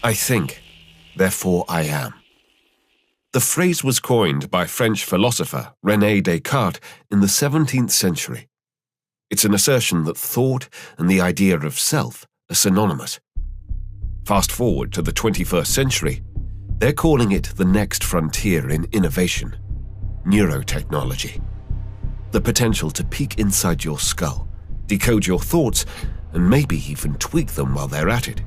I think, therefore I am. The phrase was coined by French philosopher René Descartes in the 17th century. It's an assertion that thought and the idea of self are synonymous. Fast forward to the 21st century, they're calling it the next frontier in innovation, neurotechnology. The potential to peek inside your skull, decode your thoughts, and maybe even tweak them while they're at it.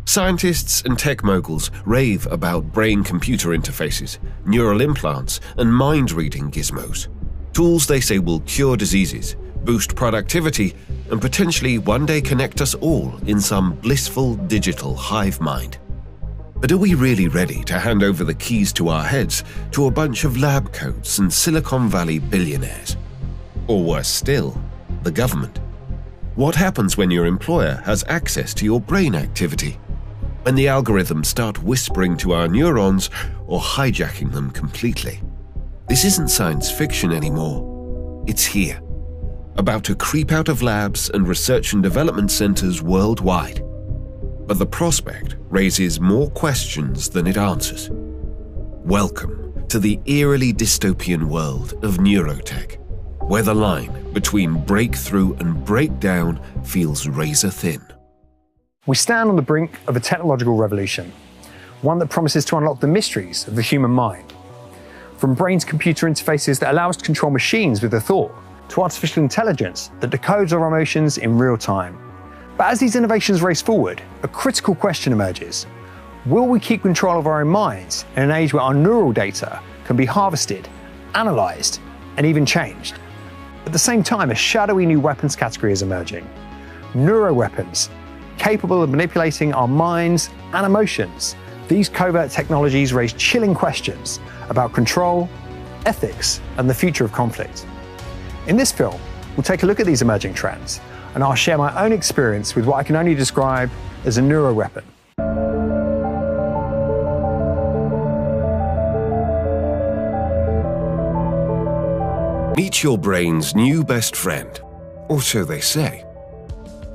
Scientists and tech moguls rave about brain-computer interfaces, neural implants, and mind-reading gizmos. Tools they say will cure diseases, boost productivity, and potentially one day connect us all in some blissful digital hive mind. But are we really ready to hand over the keys to our heads to a bunch of lab coats and Silicon Valley billionaires? Or worse still, the government? What happens when your employer has access to your brain activity? When the algorithms start whispering to our neurons or hijacking them completely? This isn't science fiction anymore. It's here, about to creep out of labs and research and development centers worldwide. But the prospect raises more questions than it answers. Welcome to the eerily dystopian world of neurotech, where the line between breakthrough and breakdown feels razor thin. We stand on the brink of a technological revolution, one that promises to unlock the mysteries of the human mind. From brain-to-computer interfaces that allow us to control machines with a thought, to artificial intelligence that decodes our emotions in real time. But as these innovations race forward, a critical question emerges. Will we keep control of our own minds in an age where our neural data can be harvested, analyzed, and even changed? At the same time, a shadowy new weapons category is emerging. Neuroweapons, capable of manipulating our minds and emotions. These covert technologies raise chilling questions about control, ethics, and the future of conflict. In this film, we'll take a look at these emerging trends, and I'll share my own experience with what I can only describe as a neuroweapon. Meet your brain's new best friend, or so they say.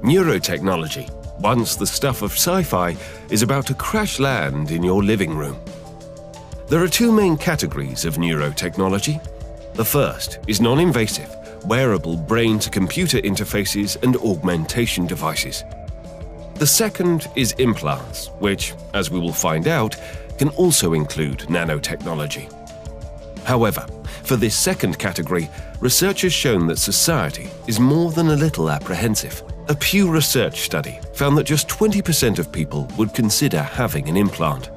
Neurotechnology, once the stuff of sci-fi, is about to crash land in your living room. There are two main categories of neurotechnology. The first is non-invasive, wearable brain-to-computer interfaces and augmentation devices. The second is implants, which, as we will find out, can also include nanotechnology. However, for this second category, research has shown that society is more than a little apprehensive. A Pew Research study found that just 20% of people would consider having an implant.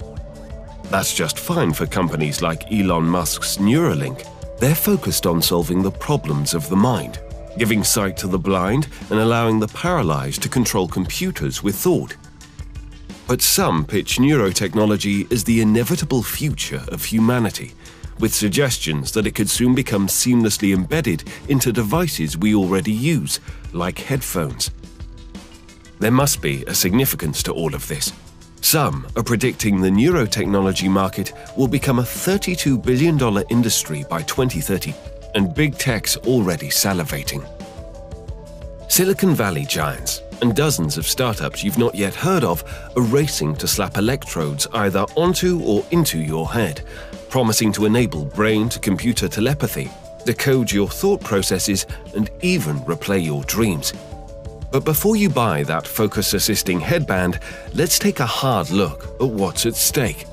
That's just fine for companies like Elon Musk's Neuralink. They're focused on solving the problems of the mind, giving sight to the blind and allowing the paralyzed to control computers with thought. But some pitch neurotechnology as the inevitable future of humanity, with suggestions that it could soon become seamlessly embedded into devices we already use, like headphones. There must be a significance to all of this. Some are predicting the neurotechnology market will become a $32 billion industry by 2030, and big tech's already salivating. Silicon Valley giants and dozens of startups you've not yet heard of are racing to slap electrodes either onto or into your head, promising to enable brain-to-computer telepathy, decode your thought processes, and even replay your dreams. But before you buy that focus-assisting headband, let's take a hard look at what's at stake.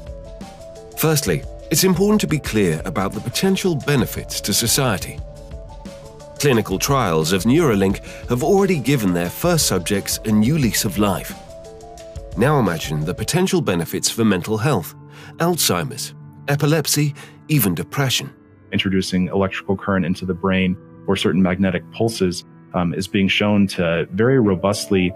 Firstly, it's important to be clear about the potential benefits to society. Clinical trials of Neuralink have already given their first subjects a new lease of life. Now imagine the potential benefits for mental health, Alzheimer's, epilepsy, even depression. Introducing electrical current into the brain or certain magnetic pulses is being shown to very robustly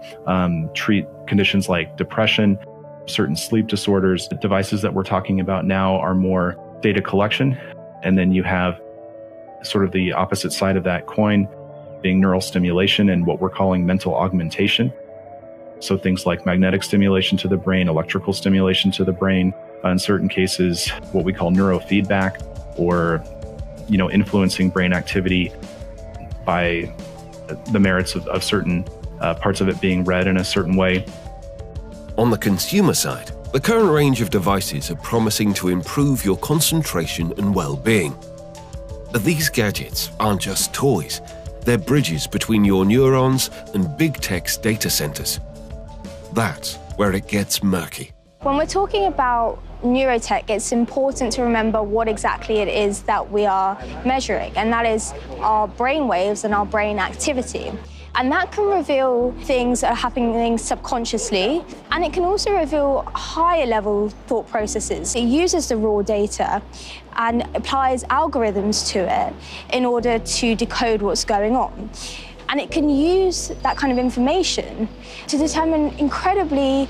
treat conditions like depression, certain sleep disorders. The devices that we're talking about now are more data collection. And then you have sort of the opposite side of that coin being neural stimulation and what we're calling mental augmentation. So things like magnetic stimulation to the brain, electrical stimulation to the brain, in certain cases, what we call neurofeedback, or influencing brain activity by the merits of certain parts of it being read in a certain way. On the consumer side, the current range of devices are promising to improve your concentration and well-being. But these gadgets aren't just toys. They're bridges between your neurons and big tech's data centers. That's where it gets murky. When we're talking about neurotech, it's important to remember what exactly it is that we are measuring, and that is our brain waves and our brain activity. And that can reveal things that are happening subconsciously, and it can also reveal higher level thought processes. It uses the raw data and applies algorithms to it in order to decode what's going on. And it can use that kind of information to determine incredibly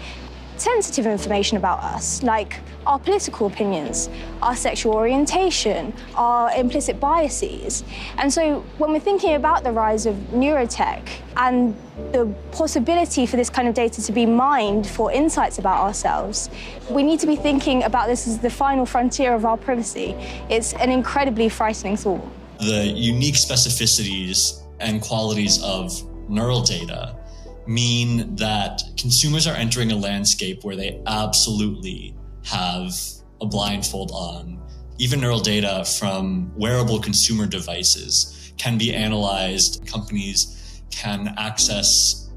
sensitive information about us, like our political opinions, our sexual orientation, our implicit biases. And so when we're thinking about the rise of neurotech and the possibility for this kind of data to be mined for insights about ourselves, we need to be thinking about this as the final frontier of our privacy. It's an incredibly frightening thought. The unique specificities and qualities of neural data mean that consumers are entering a landscape where they absolutely have a blindfold on. Even neural data from wearable consumer devices can be analyzed. Companies can access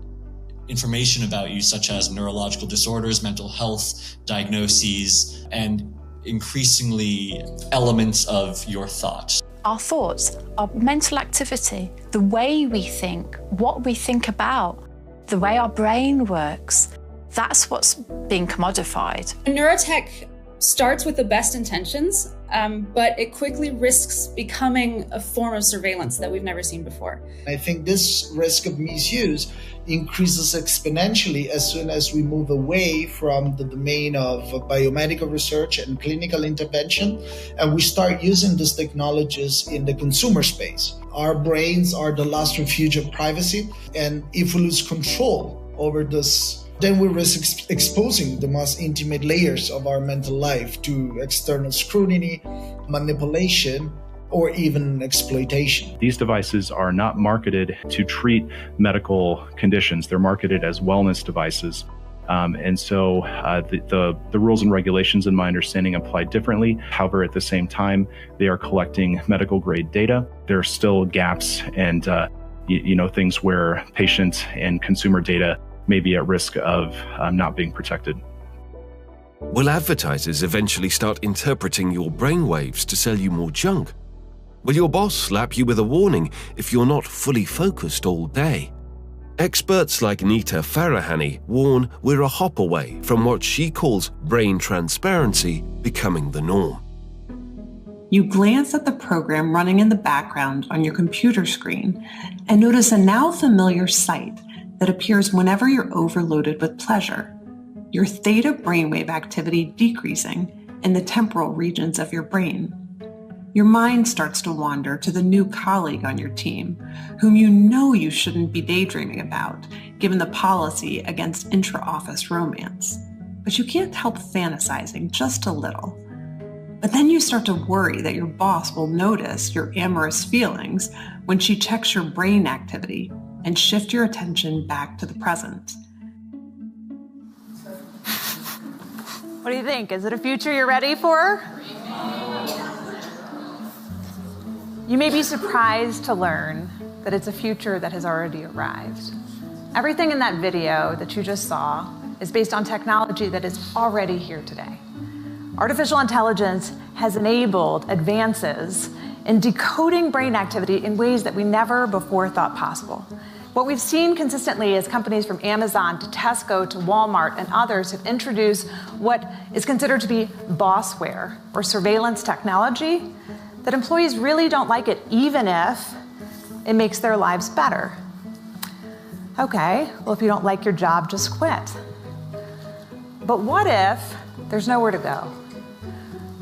information about you, such as neurological disorders, mental health diagnoses, and increasingly elements of your thought. Our thoughts, our mental activity, the way we think, what we think about, the way our brain works, that's what's being commodified. Neurotech starts with the best intentions, but it quickly risks becoming a form of surveillance that we've never seen before. I think this risk of misuse increases exponentially as soon as we move away from the domain of biomedical research and clinical intervention, and we start using these technologies in the consumer space. Our brains are the last refuge of privacy, and if we lose control over this, then we risk exposing the most intimate layers of our mental life to external scrutiny, manipulation, or even exploitation. These devices are not marketed to treat medical conditions. They're marketed as wellness devices. And so the rules and regulations, in my understanding, apply differently. However, at the same time, they are collecting medical grade data. There are still gaps and things where patient and consumer data may be at risk of not being protected. Will advertisers eventually start interpreting your brainwaves to sell you more junk? Will your boss slap you with a warning if you're not fully focused all day? Experts like Nita Farahani warn we're a hop away from what she calls brain transparency becoming the norm. You glance at the program running in the background on your computer screen and notice a now familiar sight that appears whenever you're overloaded with pleasure. Your theta brainwave activity decreasing in the temporal regions of your brain. Your mind starts to wander to the new colleague on your team, whom you know you shouldn't be daydreaming about, given the policy against intra-office romance. But you can't help fantasizing just a little. But then you start to worry that your boss will notice your amorous feelings when she checks your brain activity and shift your attention back to the present. What do you think? Is it a future you're ready for? You may be surprised to learn that it's a future that has already arrived. Everything in that video that you just saw is based on technology that is already here today. Artificial intelligence has enabled advances in decoding brain activity in ways that we never before thought possible. What we've seen consistently is companies from Amazon to Tesco to Walmart and others have introduced what is considered to be bossware or surveillance technology that employees really don't like it, even if it makes their lives better. Okay, well, if you don't like your job, just quit. But what if there's nowhere to go?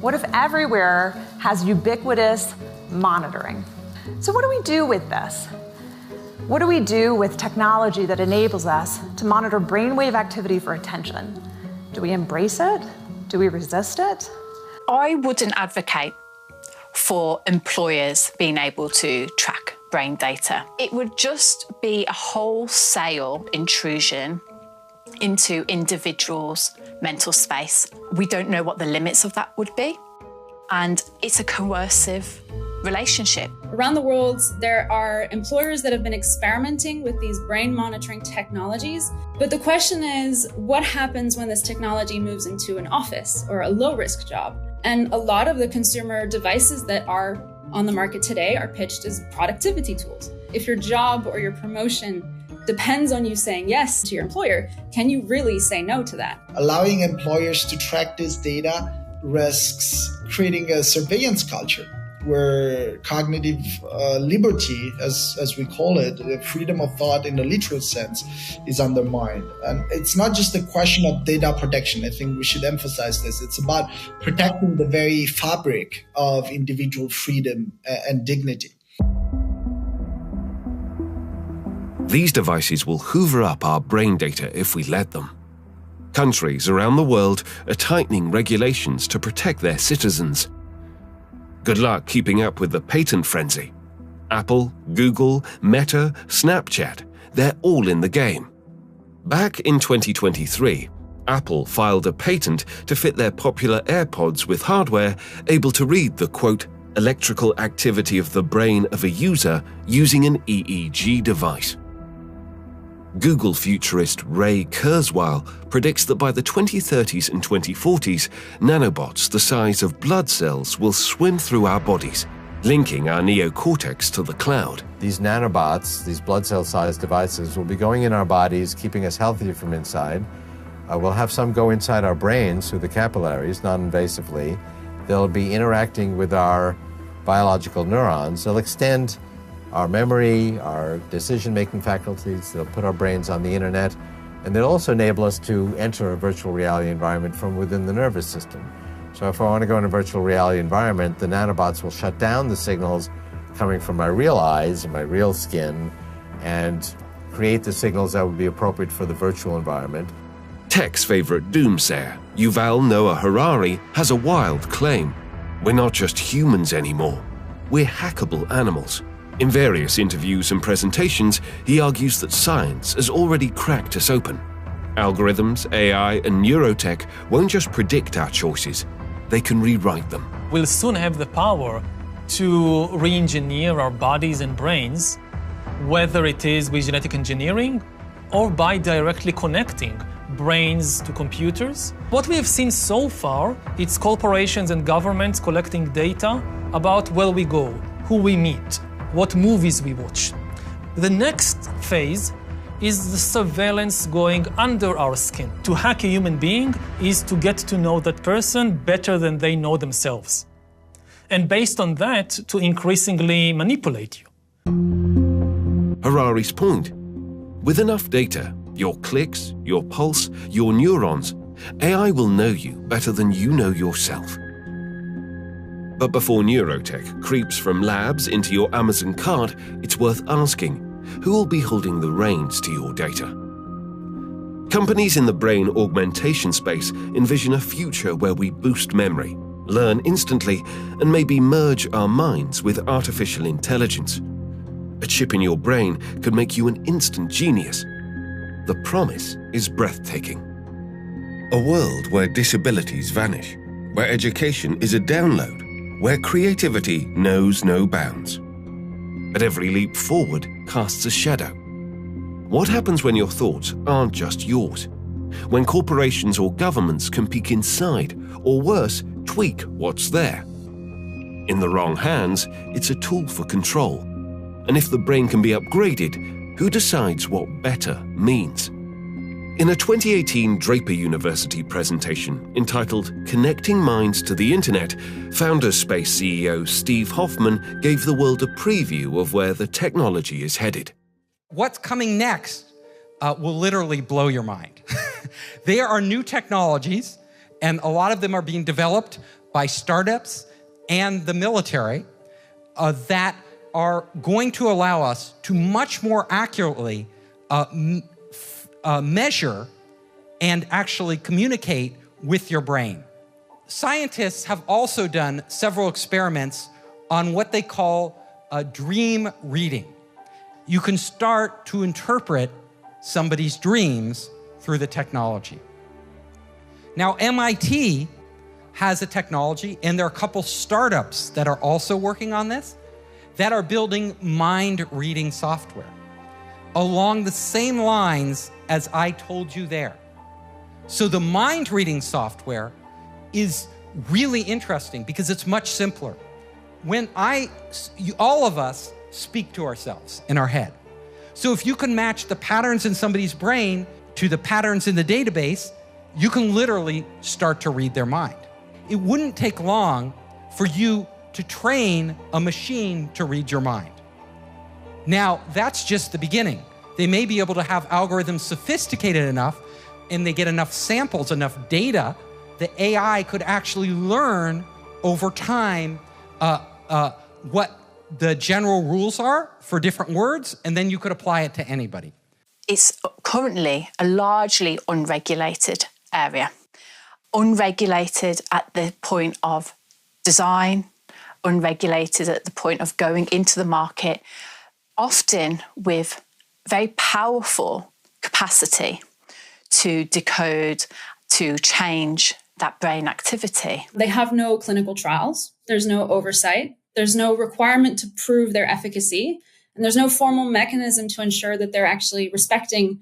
What if everywhere has ubiquitous monitoring? So what do we do with this? What do we do with technology that enables us to monitor brainwave activity for attention? Do we embrace it? Do we resist it? I wouldn't advocate for employers being able to track brain data. It would just be a wholesale intrusion into individuals' mental space. We don't know what the limits of that would be, and it's a coercive relationship. Around the world, there are employers that have been experimenting with these brain monitoring technologies. But the question is, what happens when this technology moves into an office or a low-risk job? And a lot of the consumer devices that are on the market today are pitched as productivity tools. If your job or your promotion depends on you saying yes to your employer, can you really say no to that? Allowing employers to track this data risks creating a surveillance culture where cognitive liberty, as we call it, freedom of thought in the literal sense, is undermined. And it's not just a question of data protection. I think we should emphasize this. It's about protecting the very fabric of individual freedom and dignity. These devices will hoover up our brain data if we let them. Countries around the world are tightening regulations to protect their citizens. Good luck keeping up with the patent frenzy. Apple, Google, Meta, Snapchat, they're all in the game. Back in 2023, Apple filed a patent to fit their popular AirPods with hardware able to read the, quote, electrical activity of the brain of a user using an EEG device. Google futurist Ray Kurzweil predicts that by the 2030s and 2040s, nanobots the size of blood cells will swim through our bodies, linking our neocortex to the cloud. These nanobots, these blood cell-sized devices, will be going in our bodies, keeping us healthy from inside. We'll have some go inside our brains through the capillaries, non-invasively. They'll be interacting with our biological neurons. They'll extend our memory, our decision-making faculties. They'll put our brains on the internet, and they'll also enable us to enter a virtual reality environment from within the nervous system. So if I want to go in a virtual reality environment, the nanobots will shut down the signals coming from my real eyes and my real skin and create the signals that would be appropriate for the virtual environment. Tech's favorite doomsayer, Yuval Noah Harari, has a wild claim. We're not just humans anymore. We're hackable animals. In various interviews and presentations, he argues that science has already cracked us open. Algorithms, AI, and neurotech won't just predict our choices, they can rewrite them. We'll soon have the power to re-engineer our bodies and brains, whether it is with genetic engineering or by directly connecting brains to computers. What we have seen so far, it's corporations and governments collecting data about where we go, who we meet, what movies we watch. The next phase is the surveillance going under our skin. To hack a human being is to get to know that person better than they know themselves. And based on that, to increasingly manipulate you. Harari's point: with enough data, your clicks, your pulse, your neurons, AI will know you better than you know yourself. But before neurotech creeps from labs into your Amazon cart, it's worth asking, who will be holding the reins to your data? Companies in the brain augmentation space envision a future where we boost memory, learn instantly, and maybe merge our minds with artificial intelligence. A chip in your brain could make you an instant genius. The promise is breathtaking. A world where disabilities vanish, where education is a download, where creativity knows no bounds. But every leap forward casts a shadow. What happens when your thoughts aren't just yours? When corporations or governments can peek inside, or worse, tweak what's there? In the wrong hands, it's a tool for control. And if the brain can be upgraded, who decides what better means? In a 2018 Draper University presentation entitled Connecting Minds to the Internet, Founders Space CEO Steve Hoffman gave the world a preview of where the technology is headed. What's coming next will literally blow your mind. There are new technologies, and a lot of them are being developed by startups and the military that are going to allow us to much more accurately measure and actually communicate with your brain. Scientists have also done several experiments on what they call dream reading. You can start to interpret somebody's dreams through the technology. Now, MIT has a technology, and there are a couple startups that are also working on this, that are building mind-reading software along the same lines as I told you there. So the mind-reading software is really interesting because it's much simpler. When all of us speak to ourselves in our head. So if you can match the patterns in somebody's brain to the patterns in the database, you can literally start to read their mind. It wouldn't take long for you to train a machine to read your mind. Now, that's just the beginning. They may be able to have algorithms sophisticated enough, and they get enough samples, enough data, that AI could actually learn over time what the general rules are for different words, and then you could apply it to anybody. It's currently a largely unregulated area. Unregulated at the point of design, unregulated at the point of going into the market, often with very powerful capacity to decode, to change that brain activity. They have no clinical trials. There's no oversight. There's no requirement to prove their efficacy. And there's no formal mechanism to ensure that they're actually respecting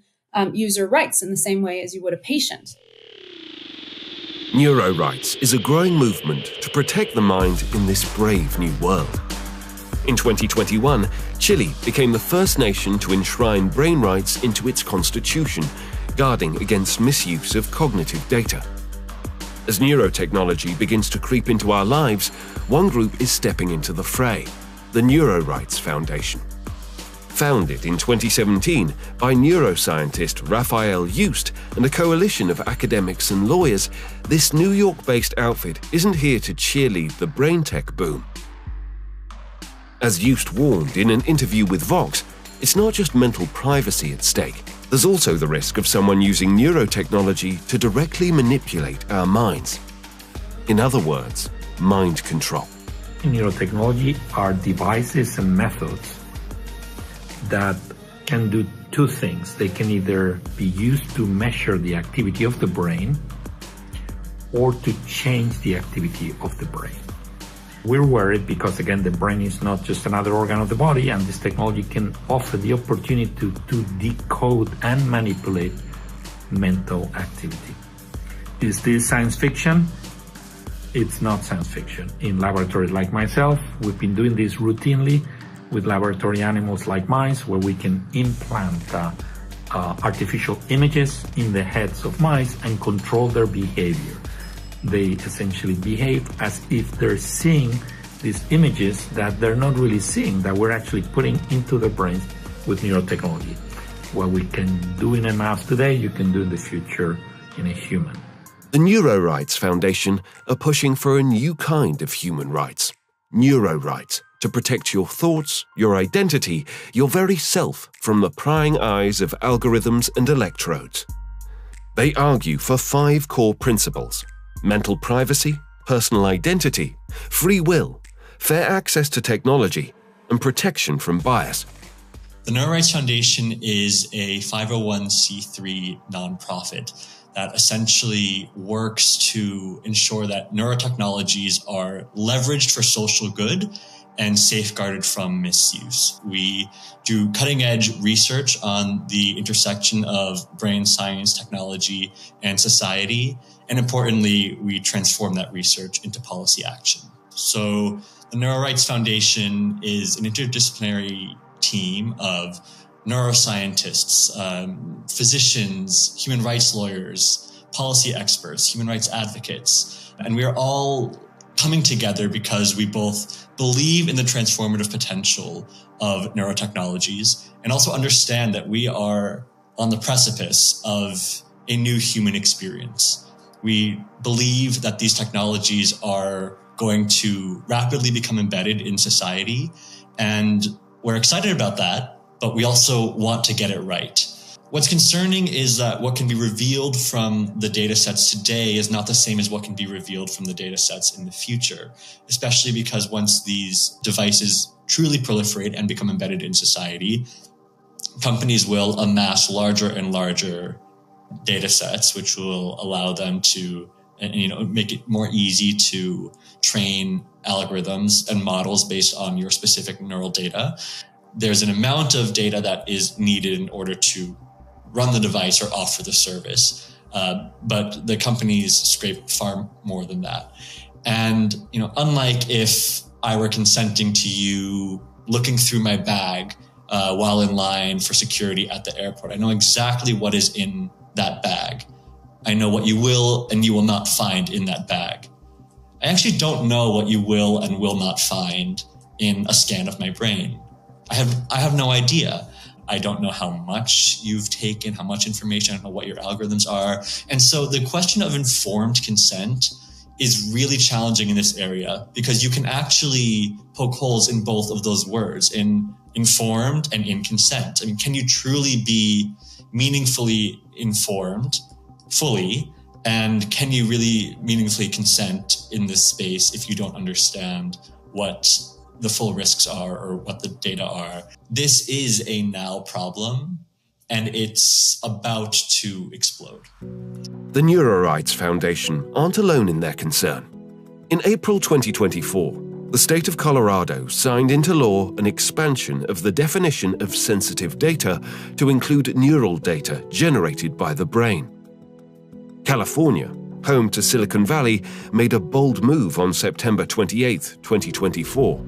user rights in the same way as you would a patient. Neuro rights is a growing movement to protect the mind in this brave new world. In 2021, Chile became the first nation to enshrine brain rights into its constitution, guarding against misuse of cognitive data. As neurotechnology begins to creep into our lives, one group is stepping into the fray, the Neurorights Foundation. Founded in 2017 by neuroscientist Raphael Just and a coalition of academics and lawyers, this New York-based outfit isn't here to cheerlead the brain tech boom. As Just warned in an interview with Vox, it's not just mental privacy at stake. There's also the risk of someone using neurotechnology to directly manipulate our minds. In other words, mind control. In neurotechnology are devices and methods that can do two things. They can either be used to measure the activity of the brain or to change the activity of the brain. We're worried because, again, the brain is not just another organ of the body, and this technology can offer the opportunity to decode and manipulate mental activity. Is this science fiction? It's not science fiction. In laboratories like myself, we've been doing this routinely with laboratory animals like mice, where we can implant artificial images in the heads of mice and control their behavior. They essentially behave as if they're seeing these images that they're not really seeing, that we're actually putting into their brains with neurotechnology. What we can do in a mouse today, you can do in the future in a human. The Neurorights Foundation are pushing for a new kind of human rights, neurorights, to protect your thoughts, your identity, your very self from the prying eyes of algorithms and electrodes. They argue for 5 core principles: mental privacy, personal identity, free will, fair access to technology, and protection from bias. The Neurorights Foundation is a 501c3 nonprofit that essentially works to ensure that neurotechnologies are leveraged for social good and safeguarded from misuse. We do cutting-edge research on the intersection of brain science, technology, and society. And importantly, we transform that research into policy action. So the Neurorights Foundation is an interdisciplinary team of neuroscientists, physicians, human rights lawyers, policy experts, human rights advocates. And we are all coming together because we both believe in the transformative potential of neurotechnologies and also understand that we are on the precipice of a new human experience. We believe that these technologies are going to rapidly become embedded in society, and we're excited about that, but we also want to get it right. What's concerning is that what can be revealed from the data sets today is not the same as what can be revealed from the data sets in the future, especially because once these devices truly proliferate and become embedded in society, companies will amass larger and larger data sets, which will allow them to, make it more easy to train algorithms and models based on your specific neural data. There's an amount of data that is needed in order to run the device or offer the service. But the companies scrape far more than that. And, unlike if I were consenting to you looking through my bag while in line for security at the airport, I know exactly what is in that bag. I know what you will and you will not find in that bag. I actually don't know what you will and will not find in a scan of my brain. I have no idea. I don't know how much you've taken, how much information, I don't know what your algorithms are. And so the question of informed consent is really challenging in this area because you can actually poke holes in both of those words, in informed and in consent. I mean, can you truly be meaningfully informed fully? And can you really meaningfully consent in this space if you don't understand what the full risks are or what the data are? This is a now problem, and it's about to explode. The Neurorights Foundation aren't alone in their concern. In April 2024, the state of Colorado signed into law an expansion of the definition of sensitive data to include neural data generated by the brain. California, home to Silicon Valley, made a bold move on September 28, 2024.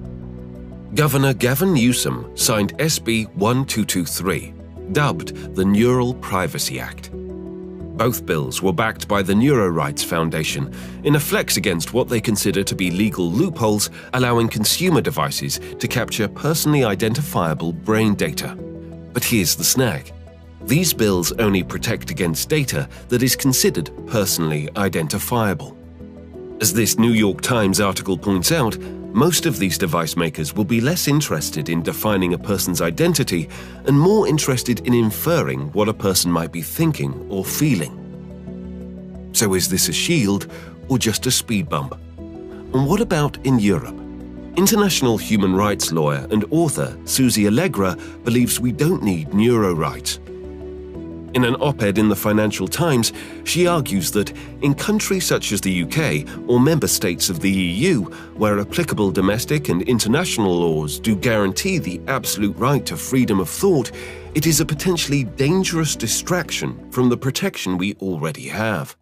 Governor Gavin Newsom signed SB 1223, dubbed the Neural Privacy Act. Both bills were backed by the Neurorights Foundation in a flex against what they consider to be legal loopholes allowing consumer devices to capture personally identifiable brain data. But here's the snag. These bills only protect against data that is considered personally identifiable. As this New York Times article points out, most of these device makers will be less interested in defining a person's identity and more interested in inferring what a person might be thinking or feeling. So is this a shield or just a speed bump? And what about in Europe? International human rights lawyer and author Susie Allegra believes we don't need neurorights. In an op-ed in the Financial Times, she argues that in countries such as the UK or member states of the EU, where applicable domestic and international laws do guarantee the absolute right to freedom of thought, it is a potentially dangerous distraction from the protection we already have.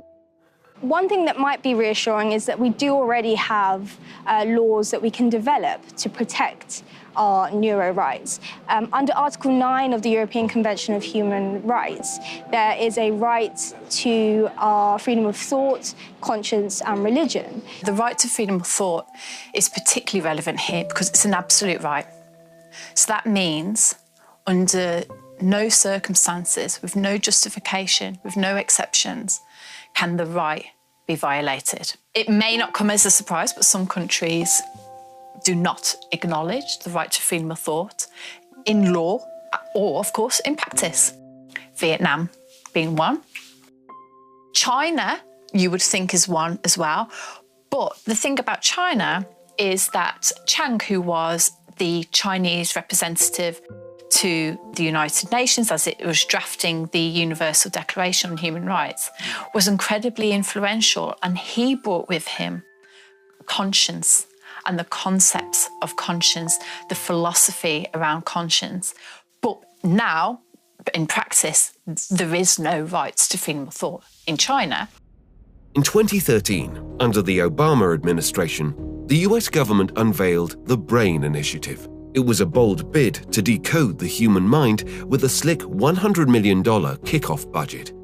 One thing that might be reassuring is that we do already have laws that we can develop to protect our neuro rights. Under Article 9 of the European Convention of Human Rights, there is a right to our freedom of thought, conscience and religion. The right to freedom of thought is particularly relevant here because it's an absolute right. So that means under no circumstances, with no justification, with no exceptions, can the right be violated. It may not come as a surprise, but some countries do not acknowledge the right to freedom of thought in law or, of course, in practice. Vietnam being one. China, you would think, is one as well. But the thing about China is that Chiang, who was the Chinese representative to the United Nations as it was drafting the Universal Declaration on Human Rights, was incredibly influential, and he brought with him conscience and the concepts of conscience, the philosophy around conscience. But now, in practice, there is no rights to freedom of thought in China. In 2013, under the Obama administration, the US government unveiled the BRAIN Initiative. It was a bold bid to decode the human mind with a slick $100 million kickoff budget.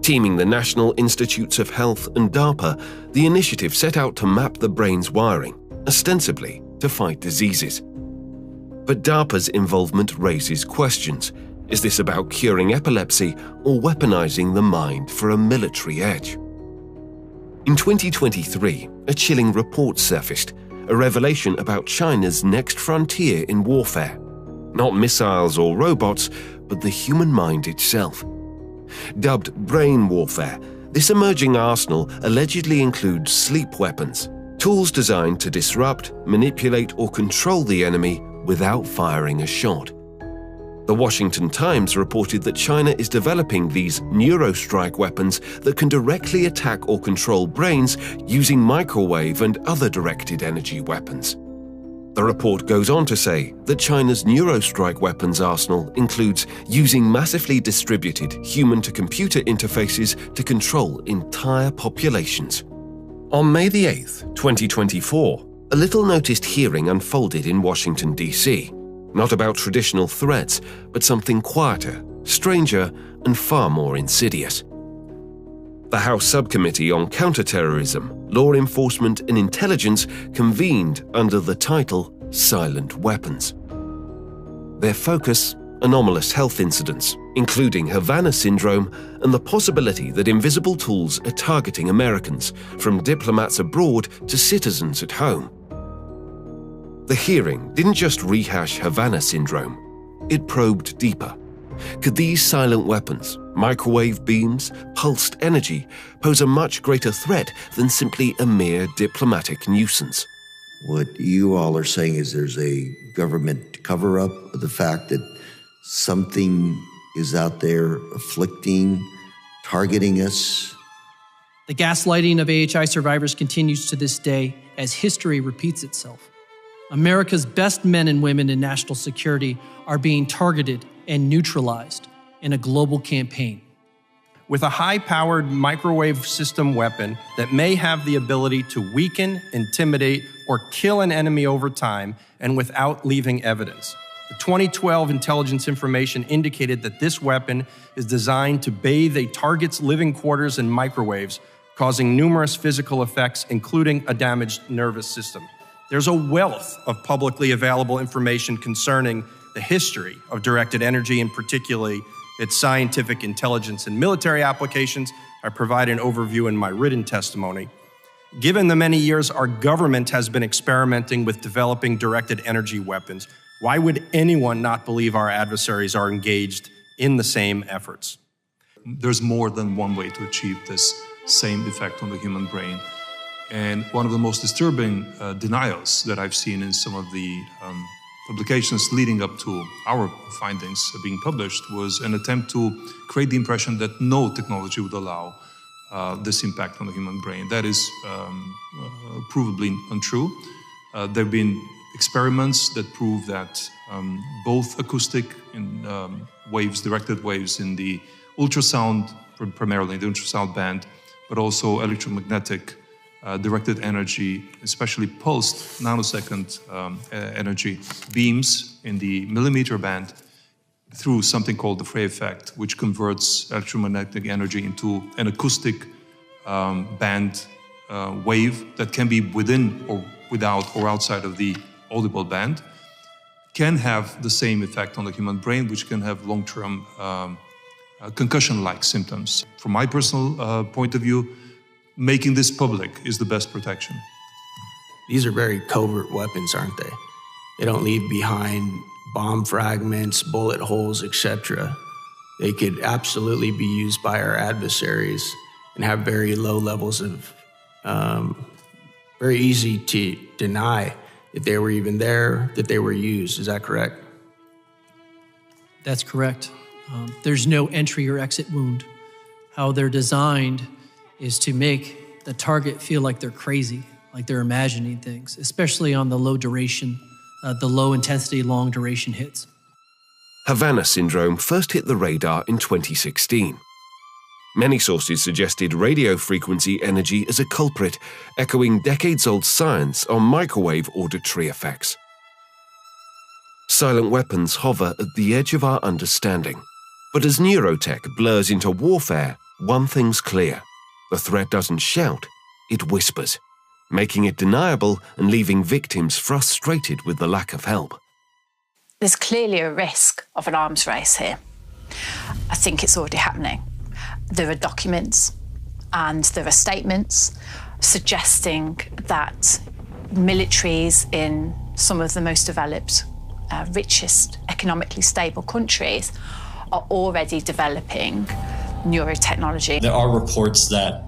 Teaming the National Institutes of Health and DARPA, the initiative set out to map the brain's wiring, ostensibly to fight diseases. But DARPA's involvement raises questions. Is this about curing epilepsy or weaponizing the mind for a military edge? In 2023, a chilling report surfaced, a revelation about China's next frontier in warfare. Not missiles or robots, but the human mind itself. Dubbed brain warfare, this emerging arsenal allegedly includes sleep weapons, tools designed to disrupt, manipulate, or control the enemy without firing a shot. The Washington Times reported that China is developing these neurostrike weapons that can directly attack or control brains using microwave and other directed energy weapons. The report goes on to say that China's neurostrike weapons arsenal includes using massively distributed human-to-computer interfaces to control entire populations. On May the 8th, 2024, a little-noticed hearing unfolded in Washington, D.C., not about traditional threats, but something quieter, stranger, and far more insidious. The House Subcommittee on Counterterrorism, Law Enforcement and Intelligence convened under the title Silent Weapons. Their focus: anomalous health incidents, including Havana syndrome and the possibility that invisible tools are targeting Americans, from diplomats abroad to citizens at home. The hearing didn't just rehash Havana syndrome, it probed deeper. Could these silent weapons, microwave beams, pulsed energy, pose a much greater threat than simply a mere diplomatic nuisance? What you all are saying is there's a government cover-up of the fact that something is out there afflicting, targeting us. The gaslighting of AHI survivors continues to this day as history repeats itself. America's best men and women in national security are being targeted and neutralized in a global campaign. With a high-powered microwave system weapon that may have the ability to weaken, intimidate, or kill an enemy over time and without leaving evidence. The 2012 intelligence information indicated that this weapon is designed to bathe a target's living quarters in microwaves, causing numerous physical effects, including a damaged nervous system. There's a wealth of publicly available information concerning the history of directed energy, and particularly its scientific, intelligence, and military applications. I provide an overview in my written testimony. Given the many years our government has been experimenting with developing directed energy weapons, why would anyone not believe our adversaries are engaged in the same efforts? There's more than one way to achieve this same effect on the human brain. And one of the most disturbing denials that I've seen in some of the publications leading up to our findings being published was an attempt to create the impression that no technology would allow this impact on the human brain. That is provably untrue. There have been experiments that prove that both acoustic and waves, directed waves in the ultrasound, primarily the ultrasound band, but also electromagnetic directed energy, especially pulsed nanosecond energy beams in the millimeter band through something called the Frey effect, which converts electromagnetic energy into an acoustic band wave that can be within or without or outside of the audible band, can have the same effect on the human brain, which can have long-term concussion-like symptoms. From my personal point of view, making this public is the best protection. These are very covert weapons, aren't they? They don't leave behind bomb fragments, bullet holes, etc. They could absolutely be used by our adversaries and have very low levels of, very easy to deny that they were even there, that they were used. Is that correct? That's correct. There's no entry or exit wound. How they're designed is to make the target feel like they're crazy, like they're imagining things, especially on the low duration, the low intensity, long duration hits. Havana syndrome first hit the radar in 2016. Many sources suggested radio frequency energy as a culprit, echoing decades-old science on microwave auditory effects. Silent weapons hover at the edge of our understanding. But as neurotech blurs into warfare, one thing's clear. The threat doesn't shout, it whispers, making it deniable and leaving victims frustrated with the lack of help. There's clearly a risk of an arms race here. I think it's already happening. There are documents and there are statements suggesting that militaries in some of the most developed, richest, economically stable countries are already developing neurotechnology. There are reports that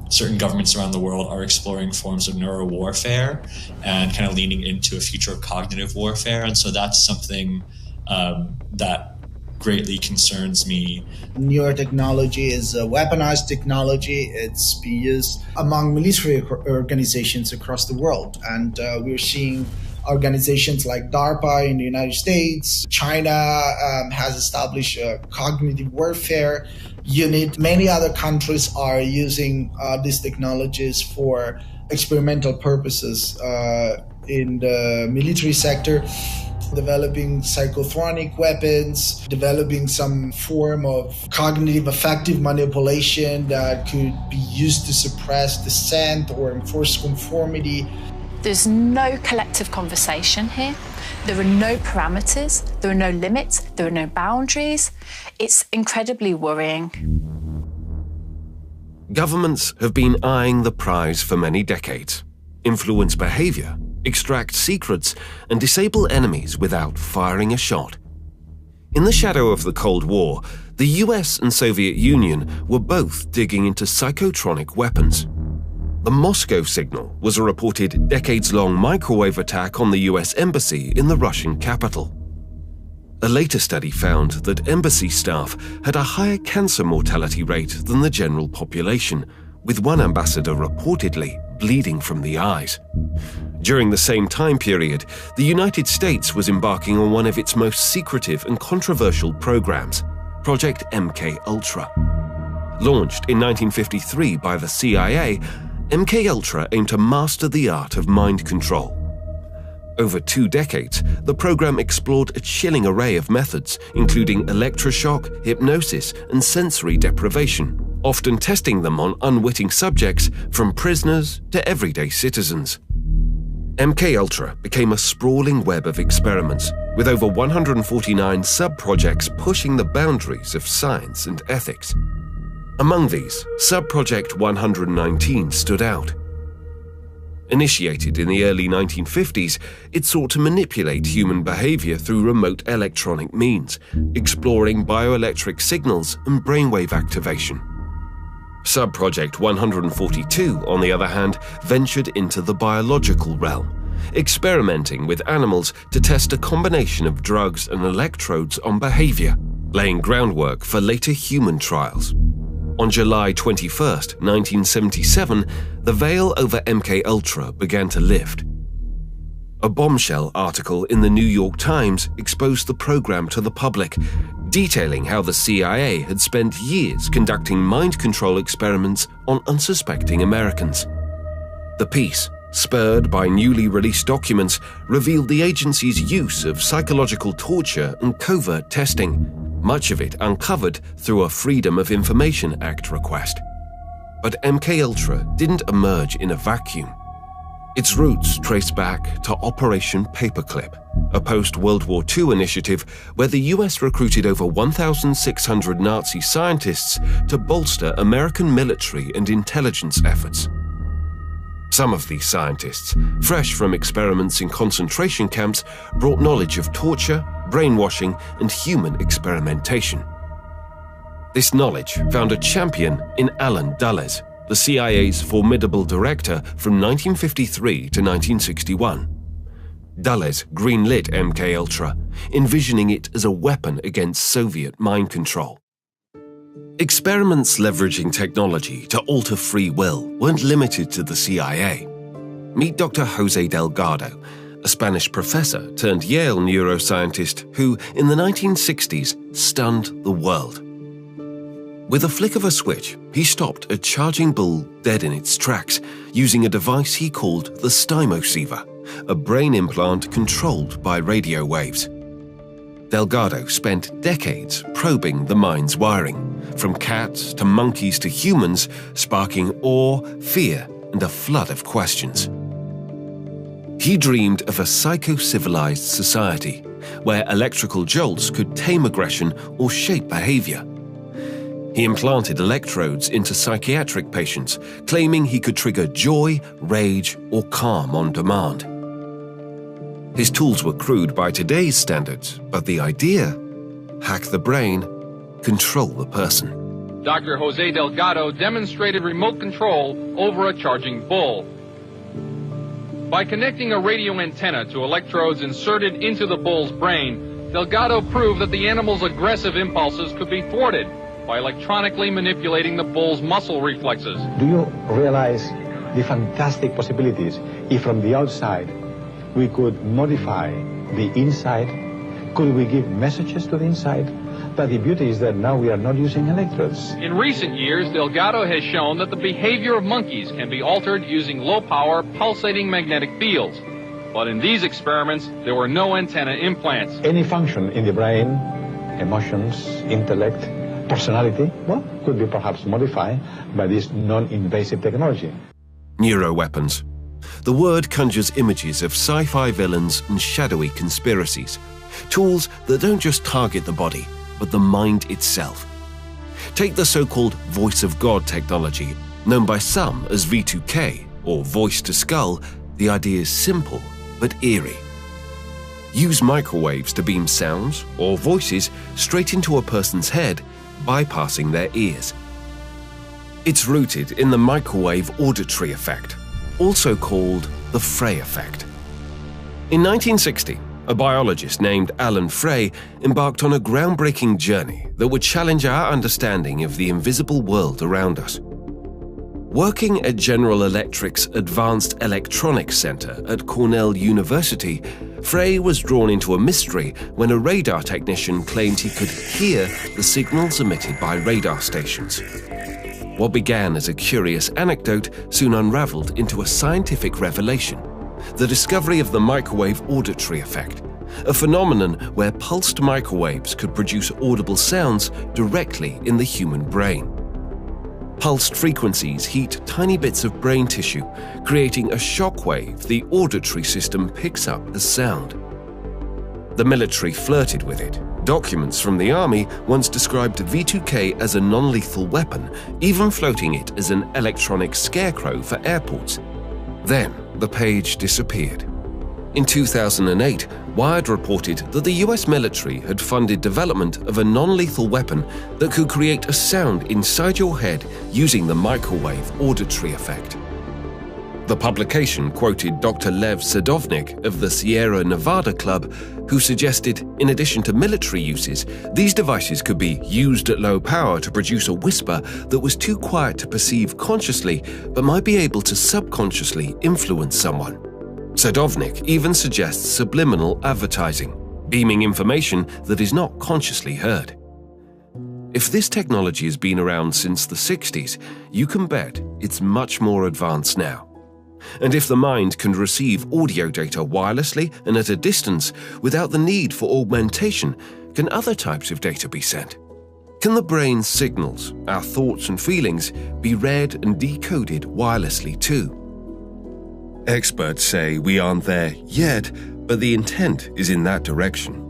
certain governments around the world are exploring forms of neurowarfare and kind of leaning into a future of cognitive warfare. And so that's something that greatly concerns me. Neurotechnology is a weaponized technology. It's being used among military organizations across the world. And we're seeing organizations like DARPA in the United States. China has established a cognitive warfare unit. Many other countries are using these technologies for experimental purposes in the military sector, developing psychotronic weapons, developing some form of cognitive affective manipulation that could be used to suppress dissent or enforce conformity. There's no collective conversation here. There are no parameters, there are no limits, there are no boundaries. It's incredibly worrying. Governments have been eyeing the prize for many decades. Influence behavior, extract secrets, and disable enemies without firing a shot. In the shadow of the Cold War, the US and Soviet Union were both digging into psychotronic weapons. The Moscow signal was a reported decades-long microwave attack on the US embassy in the Russian capital. A later study found that embassy staff had a higher cancer mortality rate than the general population, with one ambassador reportedly bleeding from the eyes. During the same time period, the United States was embarking on one of its most secretive and controversial programs, Project MK-Ultra. Launched in 1953 by the CIA, MK-Ultra aimed to master the art of mind control. Over 2 decades, the program explored a chilling array of methods, including electroshock, hypnosis, and sensory deprivation, often testing them on unwitting subjects from prisoners to everyday citizens. MK-Ultra became a sprawling web of experiments, with over 149 sub-projects pushing the boundaries of science and ethics. Among these, Sub-Project 119 stood out. Initiated in the early 1950s, it sought to manipulate human behavior through remote electronic means, exploring bioelectric signals and brainwave activation. Sub-Project 142, on the other hand, ventured into the biological realm, experimenting with animals to test a combination of drugs and electrodes on behavior, laying groundwork for later human trials. On July 21, 1977, the veil over MK-Ultra began to lift. A bombshell article in the New York Times exposed the program to the public, detailing how the CIA had spent years conducting mind control experiments on unsuspecting Americans. The piece, spurred by newly released documents, revealed the agency's use of psychological torture and covert testing, much of it uncovered through a Freedom of Information Act request. But MK-Ultra didn't emerge in a vacuum. Its roots trace back to Operation Paperclip, a post-World War II initiative where the US recruited over 1,600 Nazi scientists to bolster American military and intelligence efforts. Some of these scientists, fresh from experiments in concentration camps, brought knowledge of torture, brainwashing, and human experimentation. This knowledge found a champion in Alan Dulles, the CIA's formidable director from 1953 to 1961. Dulles greenlit MK-Ultra, envisioning it as a weapon against Soviet mind control. Experiments leveraging technology to alter free will weren't limited to the CIA. Meet Dr. Jose Delgado, a Spanish professor turned Yale neuroscientist who, in the 1960s, stunned the world. With a flick of a switch, he stopped a charging bull dead in its tracks using a device he called the stymoceiver, a brain implant controlled by radio waves. Delgado spent decades probing the mind's wiring, from cats to monkeys to humans, sparking awe, fear, and a flood of questions. He dreamed of a psycho-civilized society where electrical jolts could tame aggression or shape behavior. He implanted electrodes into psychiatric patients, claiming he could trigger joy, rage, or calm on demand. His tools were crude by today's standards, but the idea? Hack the brain, control the person. Dr. Jose Delgado demonstrated remote control over a charging bull. By connecting a radio antenna to electrodes inserted into the bull's brain, Delgado proved that the animal's aggressive impulses could be thwarted by electronically manipulating the bull's muscle reflexes. Do you realize the fantastic possibilities if from the outside we could modify the inside? Could we give messages to the inside? But the beauty is that now we are not using electrodes. In recent years, Delgado has shown that the behavior of monkeys can be altered using low-power, pulsating magnetic fields. But in these experiments, there were no antenna implants. Any function in the brain, emotions, intellect, personality, well, could be perhaps modified by this non-invasive technology. Neuroweapons. The word conjures images of sci-fi villains and shadowy conspiracies. Tools that don't just target the body, but the mind itself. Take the so-called voice of God technology, known by some as V2K or voice to skull. The idea is simple but eerie. Use microwaves to beam sounds or voices straight into a person's head, bypassing their ears. It's rooted in the microwave auditory effect, also called the Frey effect. In 1960, a biologist named Alan Frey embarked on a groundbreaking journey that would challenge our understanding of the invisible world around us. Working at General Electric's Advanced Electronics Center at Cornell University, Frey was drawn into a mystery when a radar technician claimed he could hear the signals emitted by radar stations. What began as a curious anecdote soon unraveled into a scientific revelation: the discovery of the microwave auditory effect, a phenomenon where pulsed microwaves could produce audible sounds directly in the human brain. Pulsed frequencies heat tiny bits of brain tissue, creating a shock wave the auditory system picks up as sound. The military flirted with it. Documents from the army once described V2K as a non-lethal weapon, even floating it as an electronic scarecrow for airports. Then, the page disappeared. In 2008, Wired reported that the US military had funded development of a non-lethal weapon that could create a sound inside your head using the microwave auditory effect. The publication quoted Dr. Lev Sadovnik of the Sierra Nevada Club, who suggested, in addition to military uses, these devices could be used at low power to produce a whisper that was too quiet to perceive consciously, but might be able to subconsciously influence someone. Sadovnik even suggests subliminal advertising, beaming information that is not consciously heard. If this technology has been around since the 60s, you can bet it's much more advanced now. And if the mind can receive audio data wirelessly and at a distance without the need for augmentation, can other types of data be sent? Can the brain's signals, our thoughts and feelings, be read and decoded wirelessly too? Experts say we aren't there yet, but the intent is in that direction.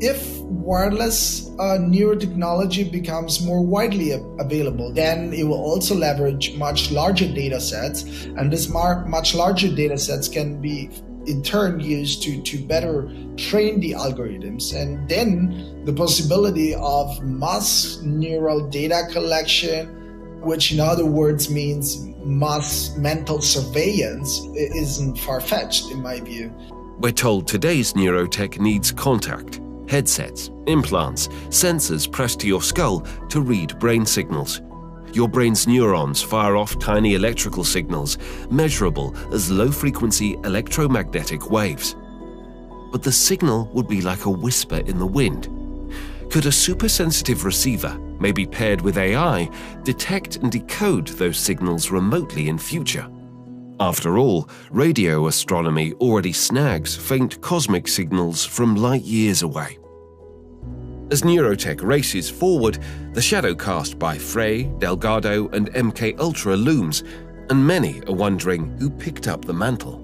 If wireless neurotechnology becomes more widely available, then it will also leverage much larger data sets, and these much larger data sets can be in turn used to better train the algorithms. And then the possibility of mass neural data collection, which in other words means mass mental surveillance, isn't far-fetched in my view. We're told today's neurotech needs contact, headsets, implants, sensors pressed to your skull to read brain signals. Your brain's neurons fire off tiny electrical signals, measurable as low-frequency electromagnetic waves. But the signal would be like a whisper in the wind. Could a super-sensitive receiver, maybe paired with AI, detect and decode those signals remotely in future? After all, radio astronomy already snags faint cosmic signals from light years away. As neurotech races forward, the shadow cast by Frey, Delgado, and MKUltra looms, and many are wondering who picked up the mantle.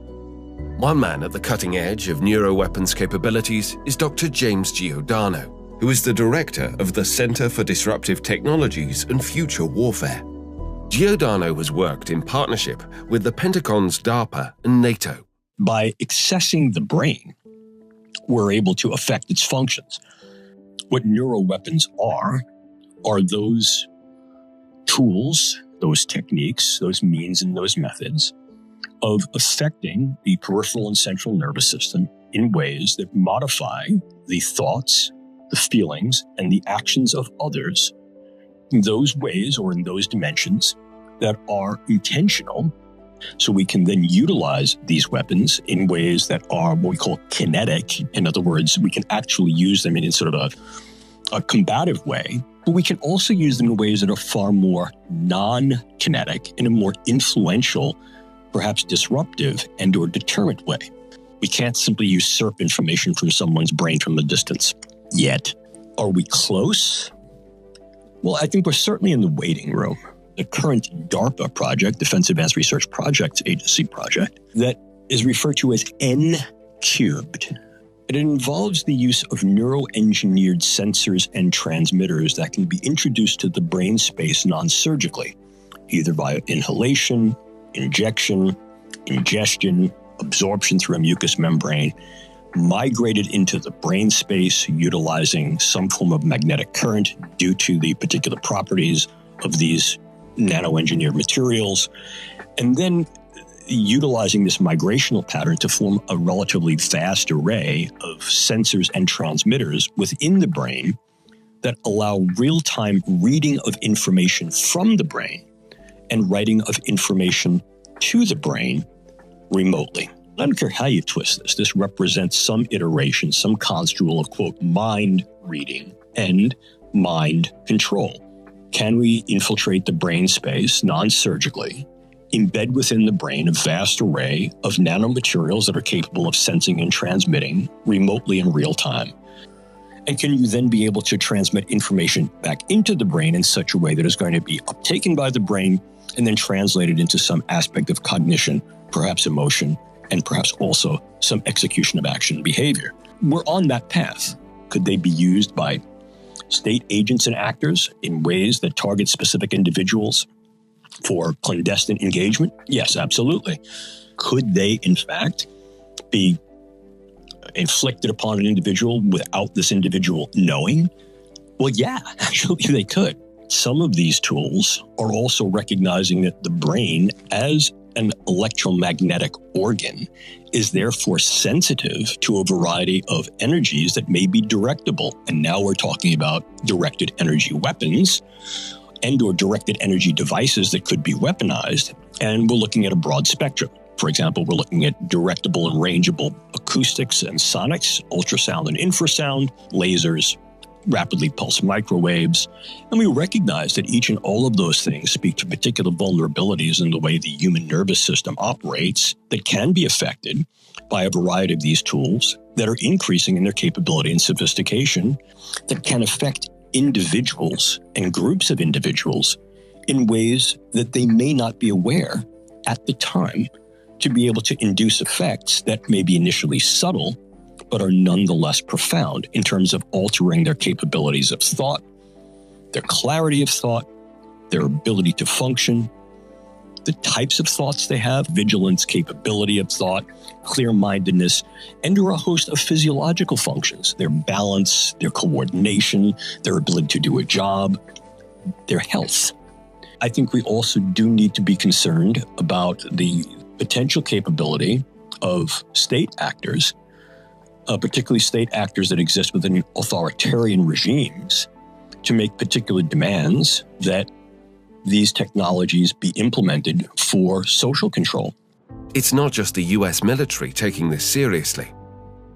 One man at the cutting edge of neuroweapons capabilities is Dr. James Giordano, who is the director of the Center for Disruptive Technologies and Future Warfare. Giordano has worked in partnership with the Pentagon's DARPA and NATO. By accessing the brain, we're able to affect its functions. What neuroweapons are those tools, those techniques, those means, and those methods of affecting the peripheral and central nervous system in ways that modify the thoughts, the feelings, and the actions of others in those ways or in those dimensions that are intentional. So we can then utilize these weapons in ways that are what we call kinetic. In other words, we can actually use them in sort of a combative way, but we can also use them in ways that are far more non-kinetic, in a more influential, perhaps disruptive and or deterrent way. We can't simply usurp information from someone's brain from a distance yet. Are we close? Well, I think we're certainly in the waiting room. The current DARPA project, Defense Advanced Research Project Agency project, that is referred to as N-cubed. It involves the use of neuroengineered sensors and transmitters that can be introduced to the brain space non-surgically, either via inhalation, injection, ingestion, absorption through a mucous membrane, migrated into the brain space utilizing some form of magnetic current due to the particular properties of these nanoengineered materials, and then utilizing this migrational pattern to form a relatively vast array of sensors and transmitters within the brain that allow real-time reading of information from the brain and writing of information to the brain remotely. I don't care how you twist this. This represents some iteration, some construal of, quote, mind reading and mind control. Can we infiltrate the brain space non-surgically, embed within the brain a vast array of nanomaterials that are capable of sensing and transmitting remotely in real time? And can you then be able to transmit information back into the brain in such a way that is going to be uptaken by the brain and then translated into some aspect of cognition, perhaps emotion, and perhaps also some execution of action and behavior? We're on that path. Could they be used by state agents and actors in ways that target specific individuals for clandestine engagement? Yes, absolutely. Could they, in fact, be inflicted upon an individual without this individual knowing? Well, yeah, actually they could. Some of these tools are also recognizing that the brain, as an electromagnetic organ, is therefore sensitive to a variety of energies that may be directable. And now we're talking about directed energy weapons and or directed energy devices that could be weaponized. And we're looking at a broad spectrum. For example, we're looking at directable and rangeable acoustics and sonics, ultrasound and infrasound, lasers, rapidly pulsed microwaves. And we recognize that each and all of those things speak to particular vulnerabilities in the way the human nervous system operates that can be affected by a variety of these tools that are increasing in their capability and sophistication that can affect individuals and groups of individuals in ways that they may not be aware at the time, to be able to induce effects that may be initially subtle, but are nonetheless profound in terms of altering their capabilities of thought, their clarity of thought, their ability to function, the types of thoughts they have, vigilance, capability of thought, clear-mindedness, and a host of physiological functions, their balance, their coordination, their ability to do a job, their health. I think we also do need to be concerned about the potential capability of state actors, particularly state actors that exist within authoritarian regimes, to make particular demands that these technologies be implemented for social control. It's not just the US military taking this seriously.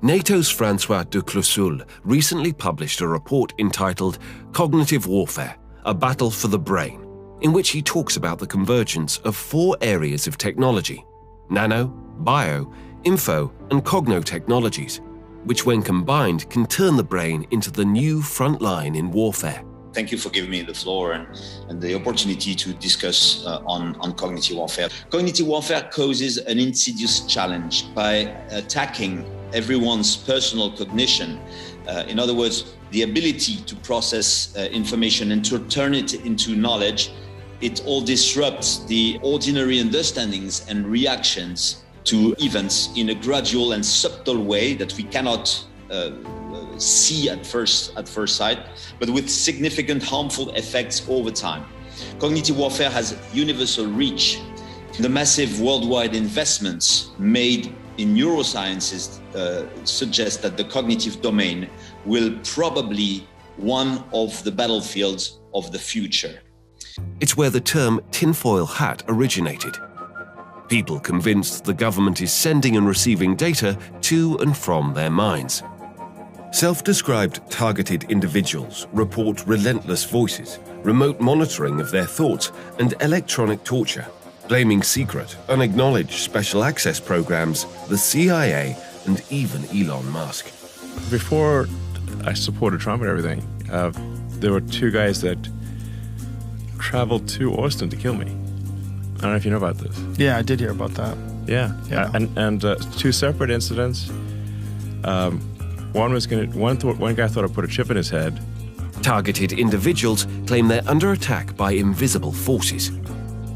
NATO's Francois de Cloussul recently published a report entitled Cognitive Warfare, A Battle for the Brain, in which he talks about the convergence of 4 areas of technology: nano, bio, info, and cogno technologies, which when combined can turn the brain into the new front line in warfare. Thank you for giving me the floor and the opportunity to discuss on cognitive warfare. Cognitive warfare causes an insidious challenge by attacking everyone's personal cognition. In other words, the ability to process information and to turn it into knowledge. It all disrupts the ordinary understandings and reactions to events in a gradual and subtle way that we cannot see at first sight, but with significant harmful effects over time. Cognitive warfare has universal reach. The massive worldwide investments made in neurosciences suggest that the cognitive domain will probably one of the battlefields of the future. It's where the term tinfoil hat originated. People convinced the government is sending and receiving data to and from their minds. Self-described targeted individuals report relentless voices, remote monitoring of their thoughts, and electronic torture, blaming secret, unacknowledged special access programs, the CIA, and even Elon Musk. Before I supported Trump and everything, there were two guys that traveled to Austin to kill me. I don't know if you know about this. Yeah, I did hear about that. Yeah. And two separate incidents. One guy thought I put a chip in his head. Targeted individuals claim they're under attack by invisible forces.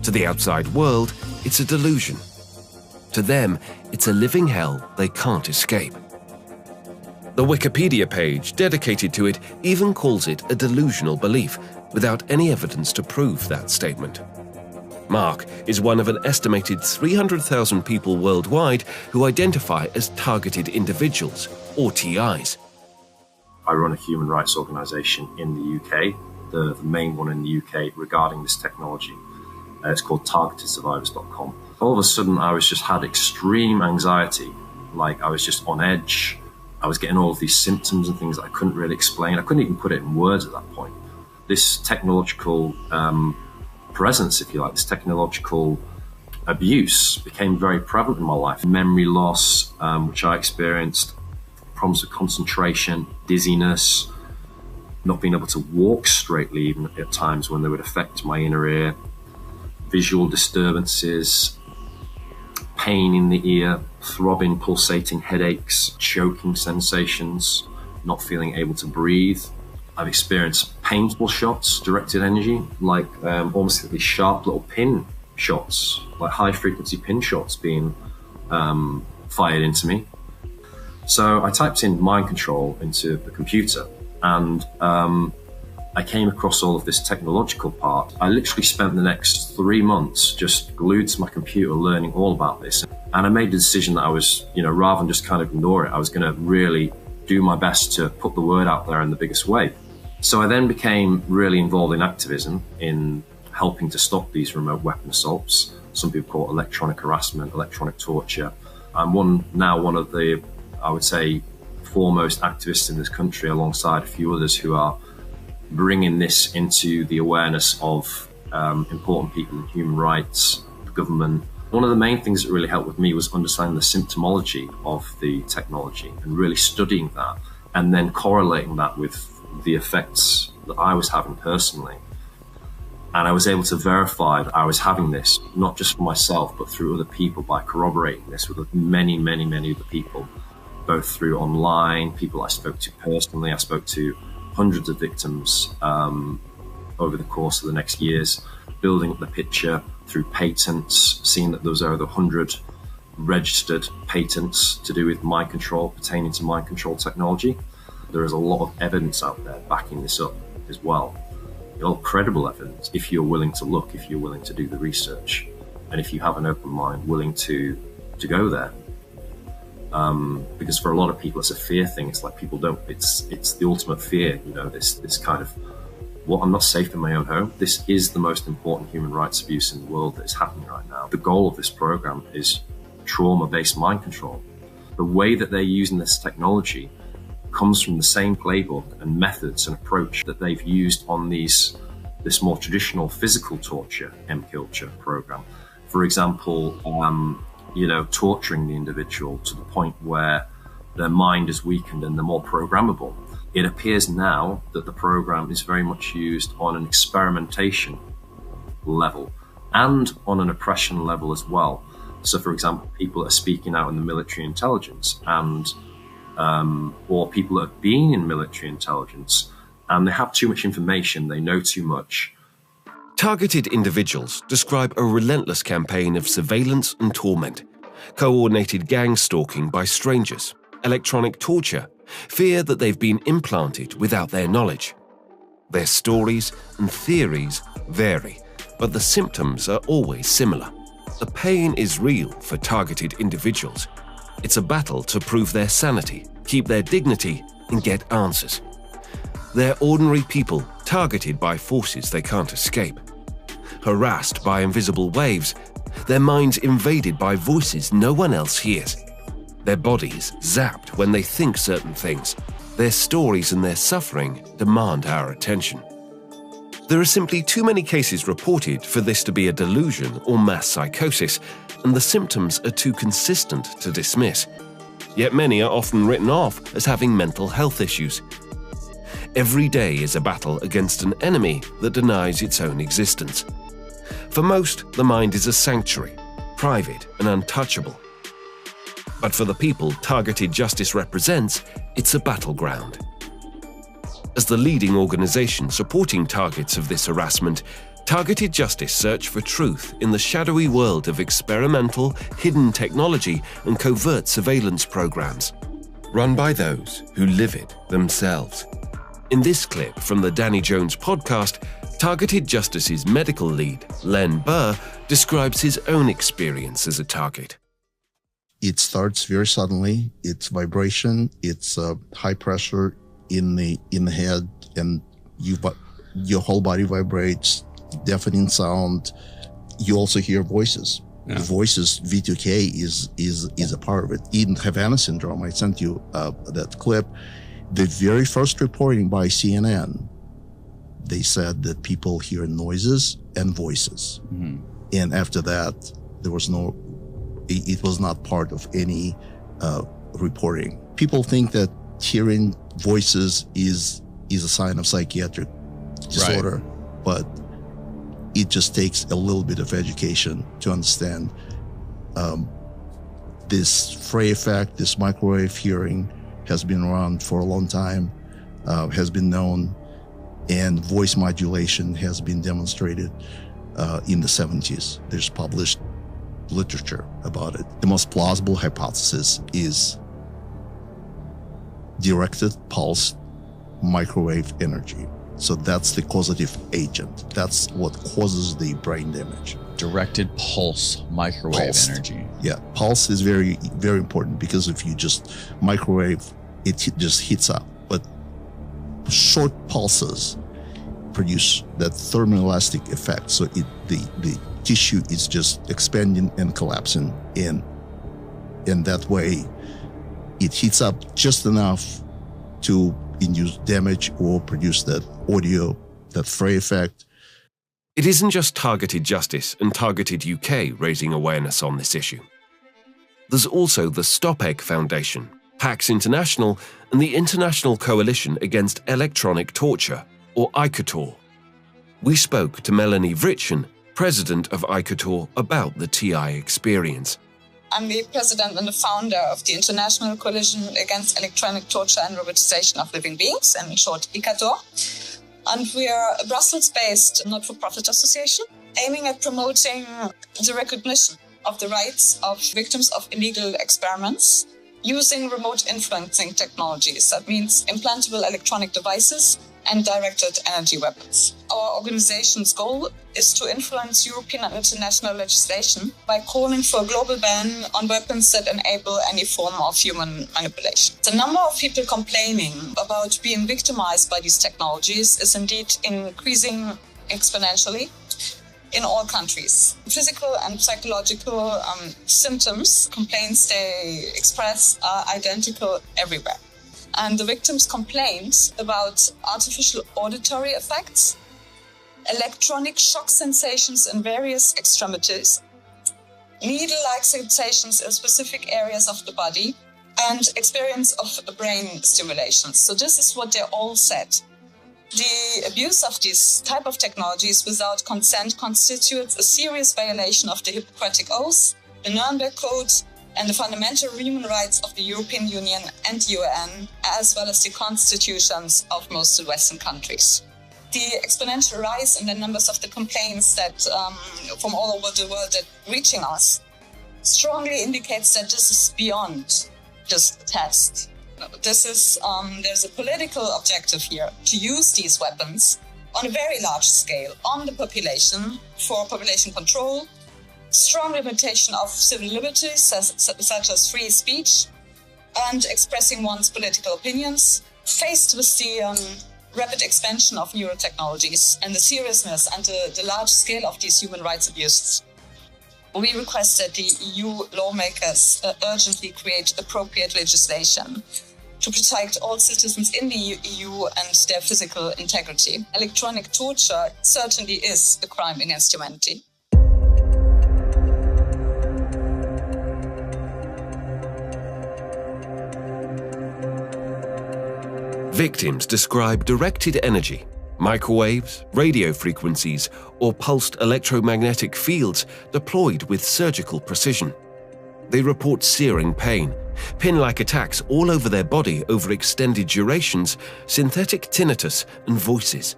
To the outside world, it's a delusion. To them, it's a living hell they can't escape. The Wikipedia page dedicated to it even calls it a delusional belief, without any evidence to prove that statement. Mark is one of an estimated 300,000 people worldwide who identify as targeted individuals, or TIs. I run a human rights organisation in the UK, the main one in the UK regarding this technology. It's called targetedsurvivors.com. All of a sudden, I was just had extreme anxiety, like I was just on edge. I was getting all of these symptoms and things that I couldn't really explain. I couldn't even put it in words at that point. This technological presence, if you like, this technological abuse became very prevalent in my life. Memory loss, which I experienced, problems with concentration, dizziness, not being able to walk straightly even at times when they would affect my inner ear, visual disturbances, pain in the ear, throbbing, pulsating headaches, choking sensations, not feeling able to breathe. I've experienced painful shots, directed energy, like almost like these sharp little pin shots, like high frequency pin shots being fired into me. So I typed in mind control into the computer and I came across all of this technological part. I literally spent the next 3 months just glued to my computer learning all about this. And I made the decision that I was, rather than just kind of ignore it, I was going to really do my best to put the word out there in the biggest way. So I then became really involved in activism, in helping to stop these remote weapon assaults. Some people call it electronic harassment, electronic torture. I'm one of the, I would say, foremost activists in this country, alongside a few others who are bringing this into the awareness of important people in human rights, the government. One of the main things that really helped with me was understanding the symptomology of the technology and really studying that and then correlating that with the effects that I was having personally. And I was able to verify that I was having this, not just for myself, but through other people by corroborating this with many, many, many other people, both through online, people I spoke to personally. I spoke to hundreds of victims over the course of the next years, building up the picture through patents, seeing that there was over 100 registered patents to do with mind control, pertaining to mind control technology. There is a lot of evidence out there backing this up as well. All credible evidence, if you're willing to look, if you're willing to do the research, and if you have an open mind, willing to go there. Because for a lot of people, it's a fear thing. It's like people don't, it's the ultimate fear, this kind of, well, I'm not safe in my own home. This is the most important human rights abuse in the world that is happening right now. The goal of this program is trauma-based mind control. The way that they're using this technology comes from the same playbook and methods and approach that they've used on this more traditional physical torture M-Culture program. For example, torturing the individual to the point where their mind is weakened and they're more programmable. It appears now that the program is very much used on an experimentation level and on an oppression level as well. So, for example, people are speaking out in the military intelligence and or people that have been in military intelligence and they have too much information, they know too much. Targeted individuals describe a relentless campaign of surveillance and torment, coordinated gang stalking by strangers, electronic torture, fear that they've been implanted without their knowledge. Their stories and theories vary, but the symptoms are always similar. The pain is real for targeted individuals. It's a battle to prove their sanity, keep their dignity, and get answers. They're ordinary people targeted by forces they can't escape. Harassed by invisible waves, their minds invaded by voices no one else hears. Their bodies zapped when they think certain things. Their stories and their suffering demand our attention. There are simply too many cases reported for this to be a delusion or mass psychosis, and the symptoms are too consistent to dismiss. Yet many are often written off as having mental health issues. Every day is a battle against an enemy that denies its own existence. For most, the mind is a sanctuary, private and untouchable. But for the people targeted justice represents, it's a battleground. As the leading organization supporting targets of this harassment, Targeted Justice search for truth in the shadowy world of experimental, hidden technology and covert surveillance programs, run by those who live it themselves. In this clip from the Danny Jones podcast, Targeted Justice's medical lead, Len Burr, describes his own experience as a target. It starts very suddenly. It's vibration. It's high pressure in the head, and your whole body vibrates. Deafening sound. You also hear voices. Yeah. The voices, V2K is a part of it. In Havana syndrome, I sent you that clip. The very first reporting by CNN, they said that people hear noises and voices. Mm-hmm. And after that, there was it was not part of any reporting. People think that hearing voices is a sign of psychiatric disorder, right. But it just takes a little bit of education to understand this Frey effect, this microwave hearing has been around for a long time, has been known, and voice modulation has been demonstrated in the 70s. There's published literature about it. The most plausible hypothesis is directed pulse microwave energy. So that's the causative agent. That's what causes the brain damage. Directed pulse microwave energy. Yeah, pulse is very, very important because if you just microwave, it just heats up. But short pulses produce that thermoelastic effect. So the tissue is just expanding and collapsing in that way. It heats up just enough to induce damage or produce that audio, that Frey effect. It isn't just Targeted Justice and Targeted UK raising awareness on this issue. There's also the Stop Egg Foundation, PAX International, and the International Coalition Against Electronic Torture, or ICOTOR. We spoke to Melanie Vritchen, president of ICOTOR, about the TI experience. I'm the president and the founder of the International Coalition Against Electronic Torture and Robotization of Living Beings, and in short, ICOTOR. And we are a Brussels-based not-for-profit association aiming at promoting the recognition of the rights of victims of illegal experiments using remote influencing technologies. That means implantable electronic devices and directed energy weapons. Our organization's goal is to influence European and international legislation by calling for a global ban on weapons that enable any form of human manipulation. The number of people complaining about being victimized by these technologies is indeed increasing exponentially in all countries. Physical and psychological symptoms, complaints they express are identical everywhere. And the victims complained about artificial auditory effects, electronic shock sensations in various extremities, needle-like sensations in specific areas of the body, and experience of brain stimulation. So this is what they all said. The abuse of these type of technologies without consent constitutes a serious violation of the Hippocratic Oath, the Nuremberg Code, and the fundamental human rights of the European Union and the UN, as well as the constitutions of most Western countries. The exponential rise in the numbers of the complaints that from all over the world that reaching us strongly indicates that this is beyond just a test. This is there's a political objective here to use these weapons on a very large scale on the population for population control, strong limitation of civil liberties, such as free speech and expressing one's political opinions, faced with the rapid expansion of neurotechnologies and the seriousness and the large scale of these human rights abuses. We request that the EU lawmakers urgently create appropriate legislation to protect all citizens in the EU and their physical integrity. Electronic torture certainly is a crime against humanity. Victims describe directed energy, microwaves, radio frequencies, or pulsed electromagnetic fields deployed with surgical precision. They report searing pain, pin-like attacks all over their body over extended durations, synthetic tinnitus, and voices.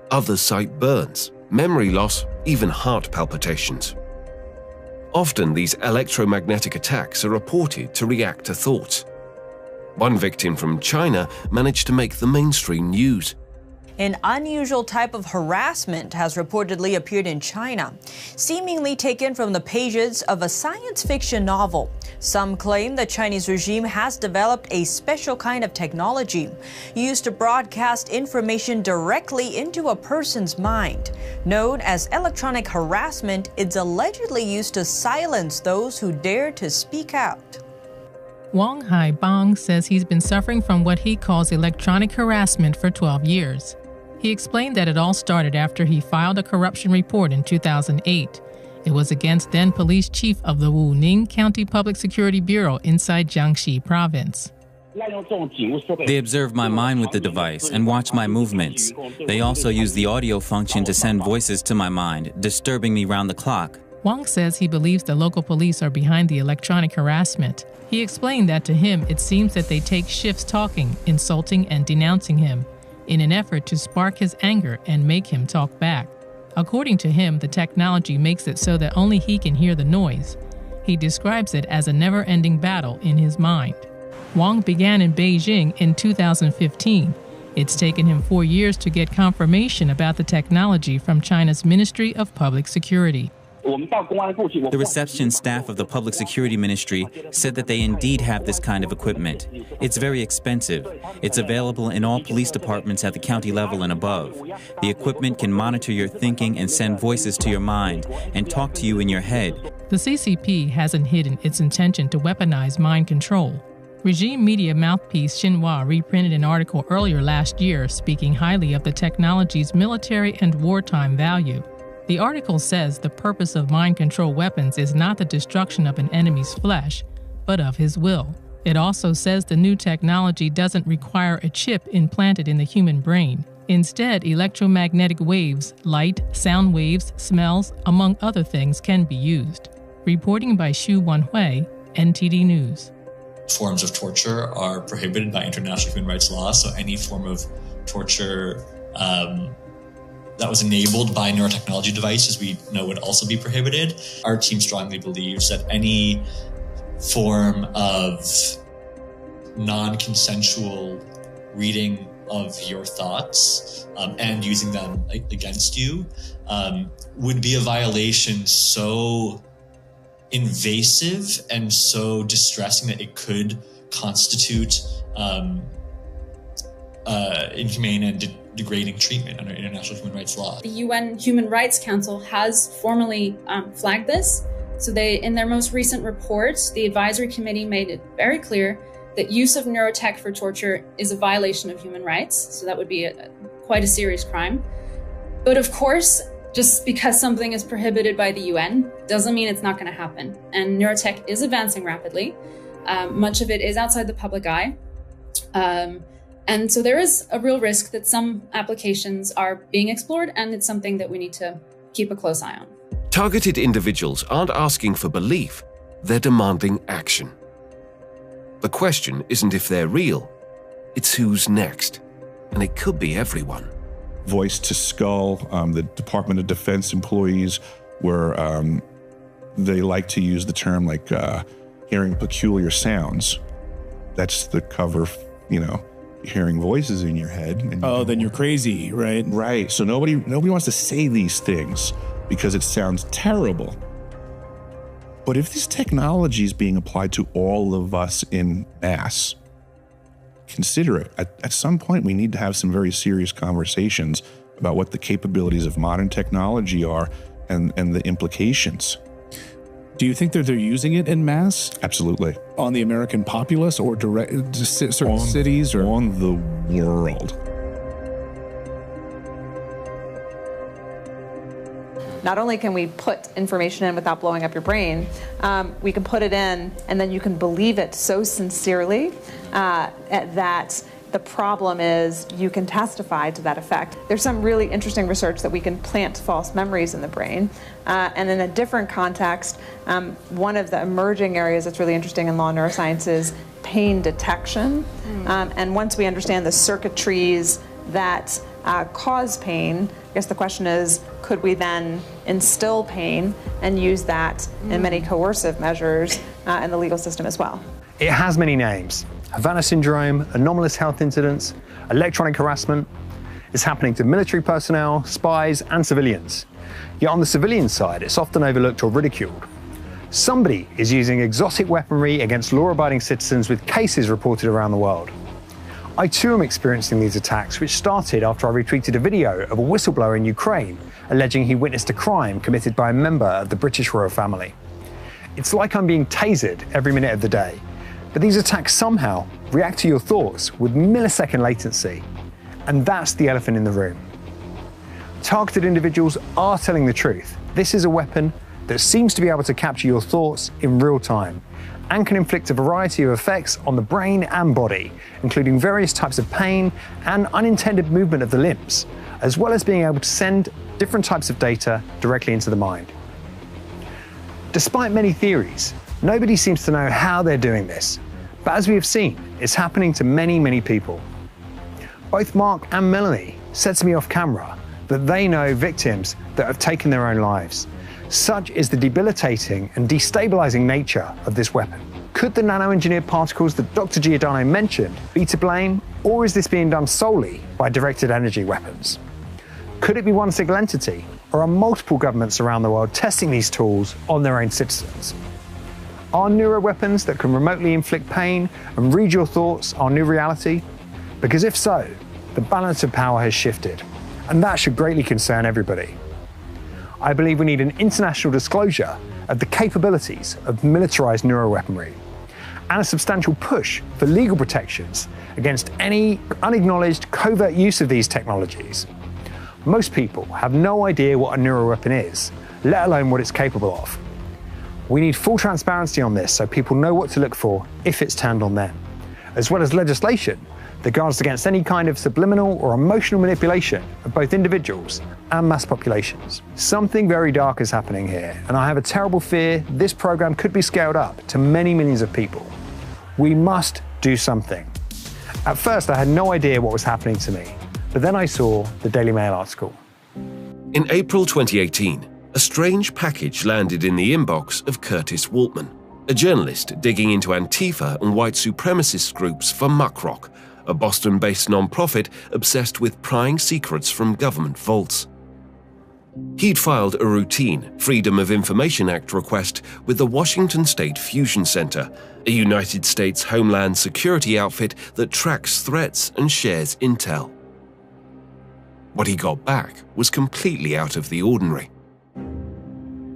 Others cite burns, memory loss, even heart palpitations. Often these electromagnetic attacks are reported to react to thoughts. One victim from China managed to make the mainstream news. An unusual type of harassment has reportedly appeared in China, seemingly taken from the pages of a science fiction novel. Some claim the Chinese regime has developed a special kind of technology used to broadcast information directly into a person's mind. Known as electronic harassment, it's allegedly used to silence those who dare to speak out. Wang Haibang says he's been suffering from what he calls electronic harassment for 12 years. He explained that it all started after he filed a corruption report in 2008. It was against then police chief of the Wuning County Public Security Bureau inside Jiangxi province. They observe my mind with the device and watch my movements. They also use the audio function to send voices to my mind, disturbing me round the clock. Wang says he believes the local police are behind the electronic harassment. He explained that to him it seems that they take shifts talking, insulting, and denouncing him in an effort to spark his anger and make him talk back. According to him, the technology makes it so that only he can hear the noise. He describes it as a never-ending battle in his mind. Wang began in Beijing in 2015. It's taken him 4 years to get confirmation about the technology from China's Ministry of Public Security. The reception staff of the Public Security Ministry said that they indeed have this kind of equipment. It's very expensive. It's available in all police departments at the county level and above. The equipment can monitor your thinking and send voices to your mind and talk to you in your head. The CCP hasn't hidden its intention to weaponize mind control. Regime media mouthpiece Xinhua reprinted an article earlier last year speaking highly of the technology's military and wartime value. The article says the purpose of mind control weapons is not the destruction of an enemy's flesh, but of his will. It also says the new technology doesn't require a chip implanted in the human brain. Instead, electromagnetic waves, light, sound waves, smells, among other things, can be used. Reporting by Xu Wanhui, NTD News. Forms of torture are prohibited by international human rights law, so any form of torture that was enabled by neurotechnology devices, we know would also be prohibited. Our team strongly believes that any form of non-consensual reading of your thoughts and using them against you would be a violation so invasive and so distressing that it could constitute inhumane and degrading treatment under international human rights law. The UN Human Rights Council has formally flagged this. So in their most recent report, the advisory committee made it very clear that use of neurotech for torture is a violation of human rights. So that would be quite a serious crime. But of course, just because something is prohibited by the UN doesn't mean it's not going to happen. And neurotech is advancing rapidly. Much of it is outside the public eye. And so there is a real risk that some applications are being explored, and it's something that we need to keep a close eye on. Targeted individuals aren't asking for belief, they're demanding action. The question isn't if they're real, it's who's next. And it could be everyone. Voice to Skull, the Department of Defense employees, where they like to use the term like hearing peculiar sounds. That's the cover, hearing voices in your head. And then you're crazy, right? Right. So nobody wants to say these things because it sounds terrible. But if this technology is being applied to all of us in mass, consider it. At some point, we need to have some very serious conversations about what the capabilities of modern technology are and the implications. Do you think that they're using it in mass? Absolutely. On the American populace or direct to certain cities? Or on the world? Not only can we put information in without blowing up your brain, we can put it in and then you can believe it so sincerely that the problem is you can testify to that effect. There's some really interesting research that we can plant false memories in the brain. And in a different context, one of the emerging areas that's really interesting in law neuroscience is pain detection. And once we understand the circuitries that cause pain, I guess the question is, could we then instill pain and use that in many coercive measures in the legal system as well? It has many names. Havana syndrome, anomalous health incidents, electronic harassment. It's happening to military personnel, spies, and civilians. Yet on the civilian side, it's often overlooked or ridiculed. Somebody is using exotic weaponry against law-abiding citizens with cases reported around the world. I too am experiencing these attacks, which started after I retweeted a video of a whistleblower in Ukraine alleging he witnessed a crime committed by a member of the British royal family. It's like I'm being tasered every minute of the day, but these attacks somehow react to your thoughts with millisecond latency, and that's the elephant in the room. Targeted individuals are telling the truth. This is a weapon that seems to be able to capture your thoughts in real time and can inflict a variety of effects on the brain and body, including various types of pain and unintended movement of the limbs, as well as being able to send different types of data directly into the mind. Despite many theories, nobody seems to know how they're doing this, but as we have seen, it's happening to many, many people. Both Mark and Melanie said to me off camera that they know victims that have taken their own lives. Such is the debilitating and destabilizing nature of this weapon. Could the nano-engineered particles that Dr. Giordano mentioned be to blame, or is this being done solely by directed energy weapons? Could it be one single entity, or are multiple governments around the world testing these tools on their own citizens? Are neuroweapons that can remotely inflict pain and read your thoughts our new reality? Because if so, the balance of power has shifted, and that should greatly concern everybody. I believe we need an international disclosure of the capabilities of militarized neuroweaponry and a substantial push for legal protections against any unacknowledged covert use of these technologies. Most people have no idea what a neuroweapon is, let alone what it's capable of. We need full transparency on this so people know what to look for if it's turned on them, as well as legislation that guards against any kind of subliminal or emotional manipulation of both individuals and mass populations. Something very dark is happening here, and I have a terrible fear this program could be scaled up to many millions of people. We must do something. At first, I had no idea what was happening to me, but then I saw the Daily Mail article. In April 2018, a strange package landed in the inbox of Curtis Waltman, a journalist digging into Antifa and white supremacist groups for Muckrock, a Boston-based non-profit obsessed with prying secrets from government vaults. He'd filed a routine Freedom of Information Act request with the Washington State Fusion Center, a United States Homeland Security outfit that tracks threats and shares intel. What he got back was completely out of the ordinary.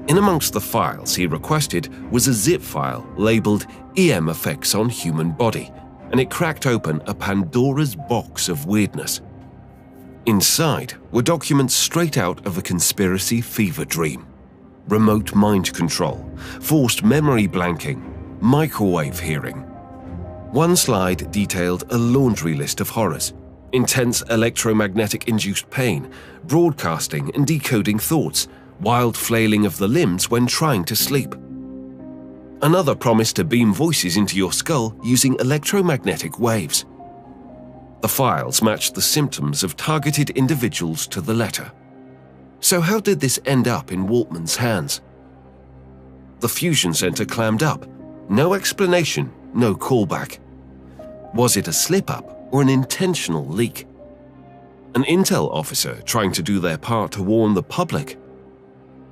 In amongst the files he requested was a zip file labeled EM Effects on Human Body, and it cracked open a Pandora's box of weirdness. Inside were documents straight out of a conspiracy fever dream. Remote mind control, forced memory blanking, microwave hearing. One slide detailed a laundry list of horrors: intense electromagnetic-induced pain, broadcasting and decoding thoughts, wild flailing of the limbs when trying to sleep. Another promised to beam voices into your skull using electromagnetic waves. The files matched the symptoms of targeted individuals to the letter. So how did this end up in Waltman's hands? The Fusion Center clammed up. No explanation, no callback. Was it a slip-up or an intentional leak? An intel officer trying to do their part to warn the public?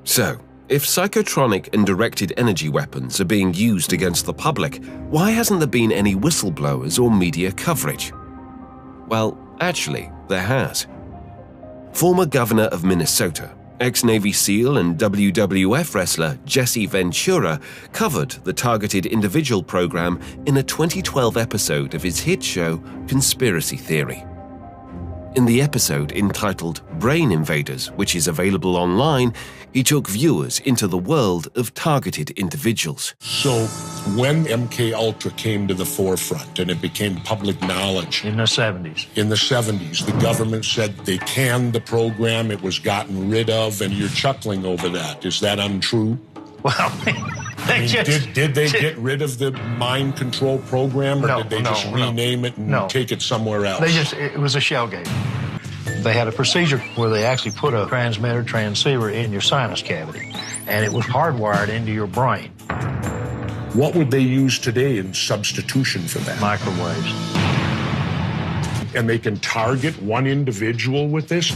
So, If psychotronic and directed energy weapons are being used against the public, why hasn't there been any whistleblowers or media coverage? Well, actually, there has. Former governor of Minnesota, ex-Navy SEAL and WWF wrestler Jesse Ventura covered the targeted individual program in a 2012 episode of his hit show Conspiracy Theory. In the episode entitled Brain Invaders, which is available online, he took viewers into the world of targeted individuals. So when MK Ultra came to the forefront and it became public knowledge in the 70s, the government said they canned the program, it was gotten rid of, and you're chuckling over that. Is that untrue? Well, did they get rid of the mind control program, or did they just rename it and take it somewhere else? It was a shell game. They had a procedure where they actually put a transmitter transceiver in your sinus cavity, and it was hardwired into your brain. What would they use today in substitution for that? Microwaves. And they can target one individual with this?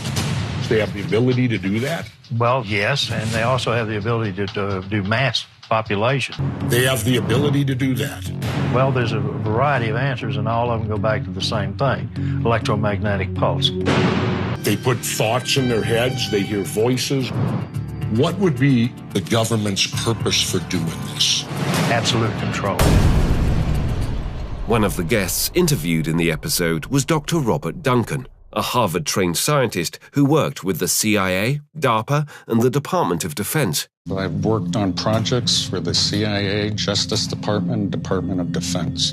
They have the ability to do that? Well, yes, and they also have the ability to do mass population. They have the ability to do that? Well, there's a variety of answers, and all of them go back to the same thing, electromagnetic pulse. They put thoughts in their heads, they hear voices. What would be the government's purpose for doing this? Absolute control. One of the guests interviewed in the episode was Dr. Robert Duncan, a Harvard-trained scientist who worked with the CIA, DARPA, and the Department of Defense. I've worked on projects for the CIA, Justice Department, Department of Defense.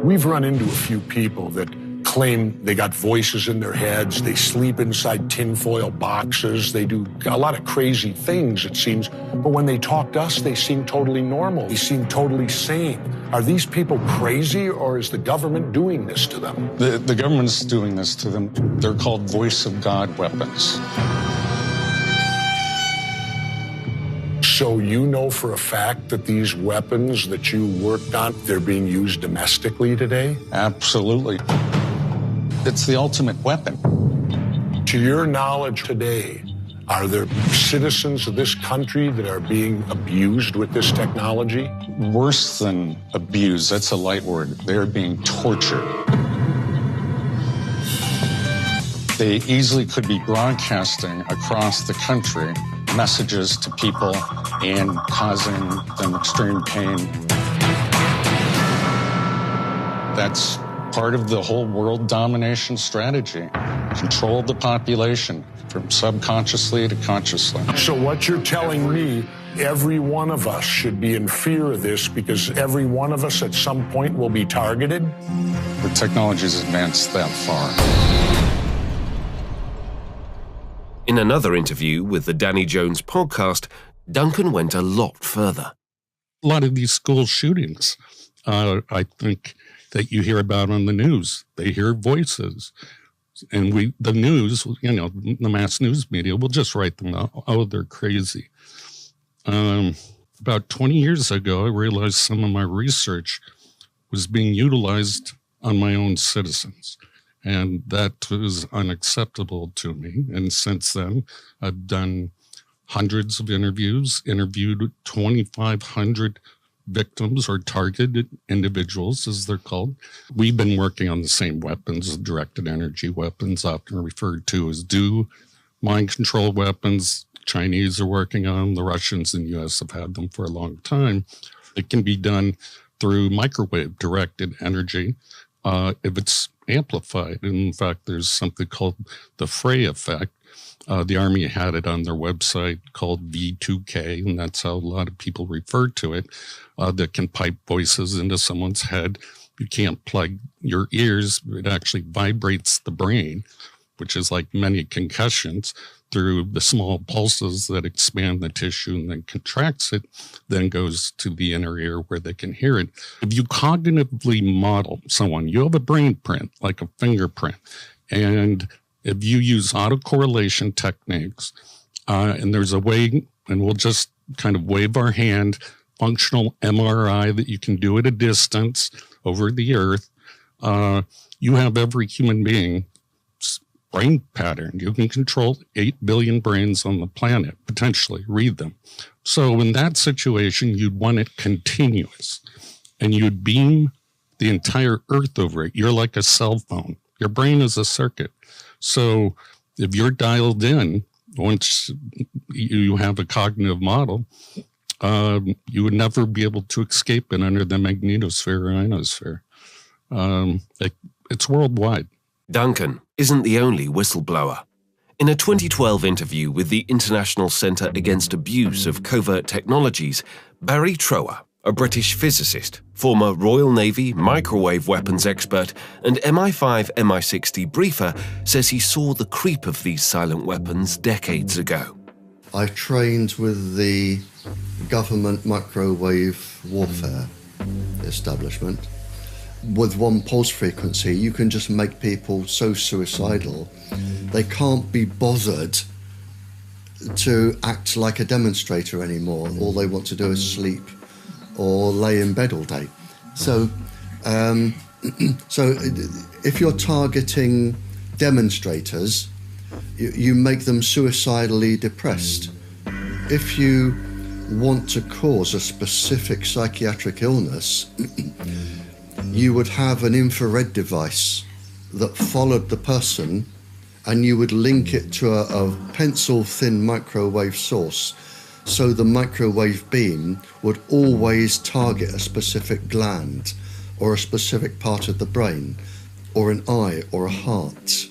We've run into a few people that claim they got voices in their heads, they sleep inside tinfoil boxes, they do a lot of crazy things, it seems. But when they talk to us, they seem totally normal. They seem totally sane. Are these people crazy, or is the government doing this to them? The government's doing this to them. They're called voice of God weapons. So you know for a fact that these weapons that you worked on, they're being used domestically today? Absolutely. It's the ultimate weapon. To your knowledge today, are there citizens of this country that are being abused with this technology? Worse than abused, that's a light word. They're being tortured. They easily could be broadcasting across the country messages to people and causing them extreme pain. That's part of the whole world domination strategy. Control the population from subconsciously to consciously. So what you're telling me, every one of us should be in fear of this because every one of us at some point will be targeted? The technology's advanced that far. In another interview with the Danny Jones podcast, Duncan went a lot further. A lot of these school shootings, I think that you hear about on the news. They hear voices. And the news, the mass news media will just write them out. Oh, they're crazy. About 20 years ago, I realized some of my research was being utilized on my own citizens. And that was unacceptable to me. And since then, I've done hundreds of interviews, interviewed 2,500 victims or targeted individuals, as they're called. We've been working on the same weapons, directed energy weapons, often referred to as DO, mind control weapons. Chinese are working on them. The Russians and U.S. have had them for a long time. It can be done through microwave directed energy if it's amplified. In fact, there's something called the Frey effect. The Army had it on their website called V2K, and that's how a lot of people refer to it, that can pipe voices into someone's head. You can't plug your ears. It actually vibrates the brain, which is like many concussions, through the small pulses that expand the tissue and then contracts it, then goes to the inner ear where they can hear it. If you cognitively model someone, you have a brain print, like a fingerprint, and if you use autocorrelation techniques, and there's a way, and we'll just kind of wave our hand, functional MRI that you can do at a distance over the earth, you have every human being brain pattern. You can control 8 billion brains on the planet, potentially, read them. So in that situation, you'd want it continuous, and you'd beam the entire Earth over it. You're like a cell phone. Your brain is a circuit. So if you're dialed in, once you have a cognitive model, you would never be able to escape it under the magnetosphere or ionosphere. It's worldwide. Duncan isn't the only whistleblower. In a 2012 interview with the International Centre Against Abuse of Covert Technologies, Barry Trower, a British physicist, former Royal Navy microwave weapons expert, and MI5 MI6 debriefer, says he saw the creep of these silent weapons decades ago. I trained with the government microwave warfare establishment. With one pulse frequency, you can just make people so suicidal, they can't be bothered to act like a demonstrator anymore. All they want to do is sleep or lay in bed all day. So, if you're targeting demonstrators, you make them suicidally depressed. If you want to cause a specific psychiatric illness, you would have an infrared device that followed the person, and you would link it to a pencil-thin microwave source, so the microwave beam would always target a specific gland or a specific part of the brain or an eye or a heart.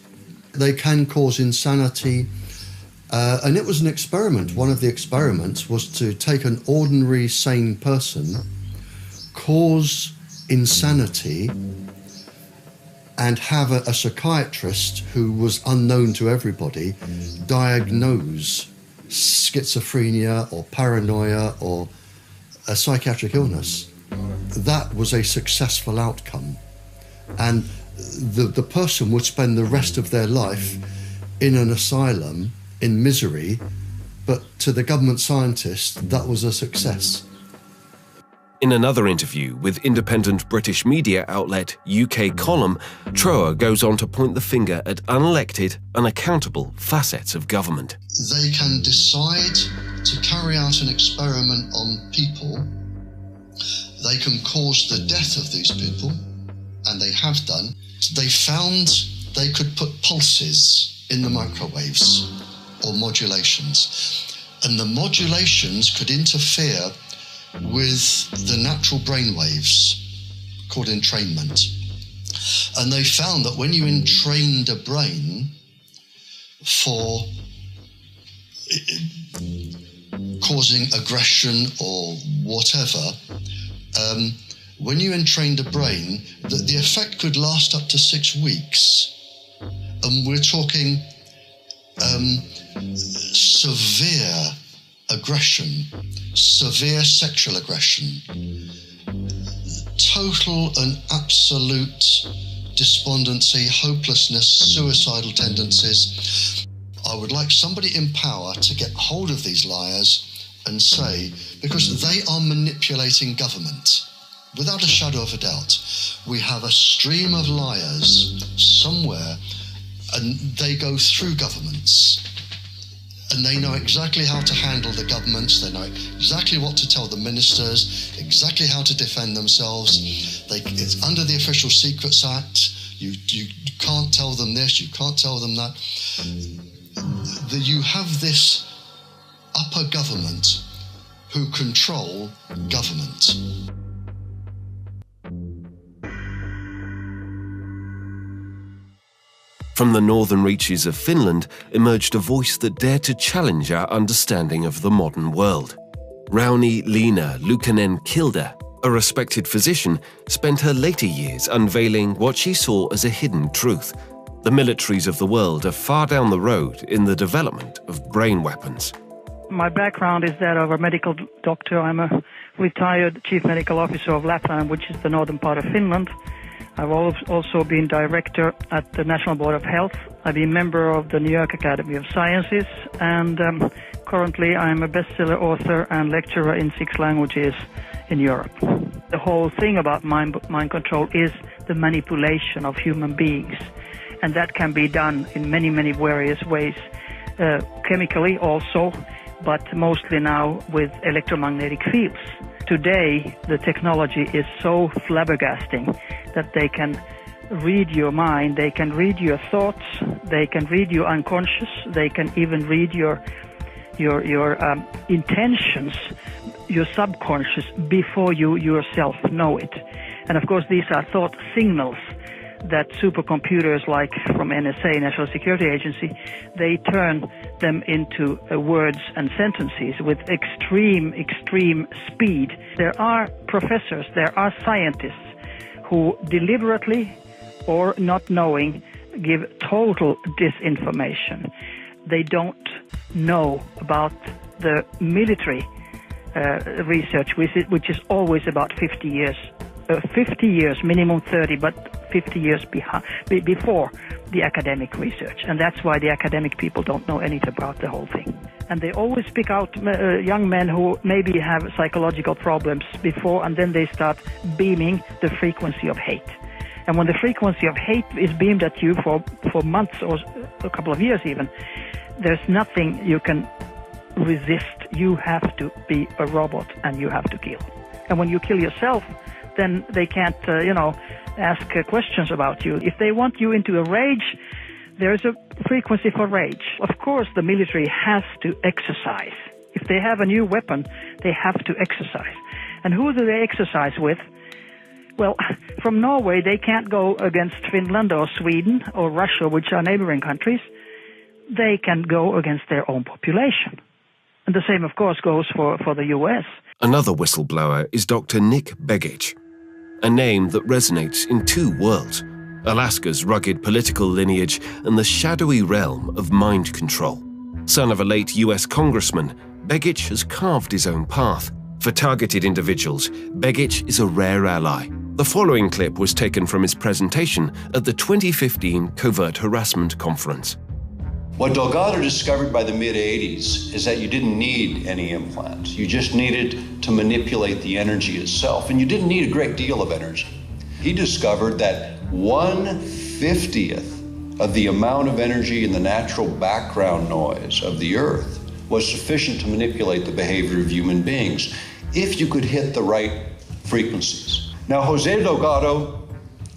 They can cause insanity, and it was an experiment. One of the experiments was to take an ordinary sane person, cause insanity, and have a psychiatrist who was unknown to everybody diagnose schizophrenia or paranoia or a psychiatric illness. That was a successful outcome, and the person would spend the rest of their life in an asylum in misery, but to the government scientists that was a success. In another interview with independent British media outlet UK Column, Trower goes on to point the finger at unelected, unaccountable facets of government. They can decide to carry out an experiment on people. They can cause the death of these people, and they have done. They found they could put pulses in the microwaves or modulations, and the modulations could interfere with the natural brain waves called entrainment. And they found that when you entrained a brain for causing aggression or whatever, when you entrained a brain, that the effect could last up to 6 weeks. And we're talking severe aggression, severe sexual aggression, total and absolute despondency, hopelessness, suicidal tendencies. I would like somebody in power to get hold of these liars and say, because they are manipulating government, without a shadow of a doubt. We have a stream of liars somewhere, and they go through governments. And they know exactly how to handle the governments. They know exactly what to tell the ministers, exactly how to defend themselves. It's under the Official Secrets Act. You can't tell them this, you can't tell them that. You have this upper government who control government. From the northern reaches of Finland emerged a voice that dared to challenge our understanding of the modern world. Rauni-Leena Luukkonen-Kilde, a respected physician, spent her later years unveiling what she saw as a hidden truth. The militaries of the world are far down the road in the development of brain weapons. My background is that of a medical doctor. I'm a retired chief medical officer of Lapland, which is the northern part of Finland. I've also been director at the National Board of Health. I've been member of the New York Academy of Sciences, and currently I'm a bestseller author and lecturer in 6 languages in Europe. The whole thing about mind control is the manipulation of human beings. And that can be done in many, many various ways, chemically also, but mostly now with electromagnetic fields. Today, the technology is so flabbergasting that they can read your mind, they can read your thoughts, they can read your unconscious, they can even read your intentions, your subconscious, before you yourself know it. And of course, these are thought signals that supercomputers like from NSA, National Security Agency, they turn them into words and sentences with extreme speed. There are professors, there are scientists who deliberately or not knowing give total disinformation. They don't know about the military research, which is always about 50 years. 50 years, minimum 30, but 50 years before the academic research. And that's why the academic people don't know anything about the whole thing. And they always pick out young men who maybe have psychological problems before, and then they start beaming the frequency of hate. And when the frequency of hate is beamed at you for months or a couple of years even, there's nothing you can resist. You have to be a robot and you have to kill. And when you kill yourself, then they can't, ask questions about you. If they want you into a rage, there's a frequency for rage. Of course, the military has to exercise. If they have a new weapon, they have to exercise. And who do they exercise with? Well, from Norway, they can't go against Finland or Sweden or Russia, which are neighboring countries. They can go against their own population. And the same, of course, goes for the US. Another whistleblower is Dr. Nick Begich, a name that resonates in two worlds: Alaska's rugged political lineage and the shadowy realm of mind control. Son of a late US congressman, Begich has carved his own path. For targeted individuals, Begich is a rare ally. The following clip was taken from his presentation at the 2015 Covert Harassment Conference. What Delgado discovered by the mid-'80s is that you didn't need any implants. You just needed to manipulate the energy itself, and you didn't need a great deal of energy. He discovered that 1/50th of the amount of energy in the natural background noise of the Earth was sufficient to manipulate the behavior of human beings if you could hit the right frequencies. Now, Jose Delgado,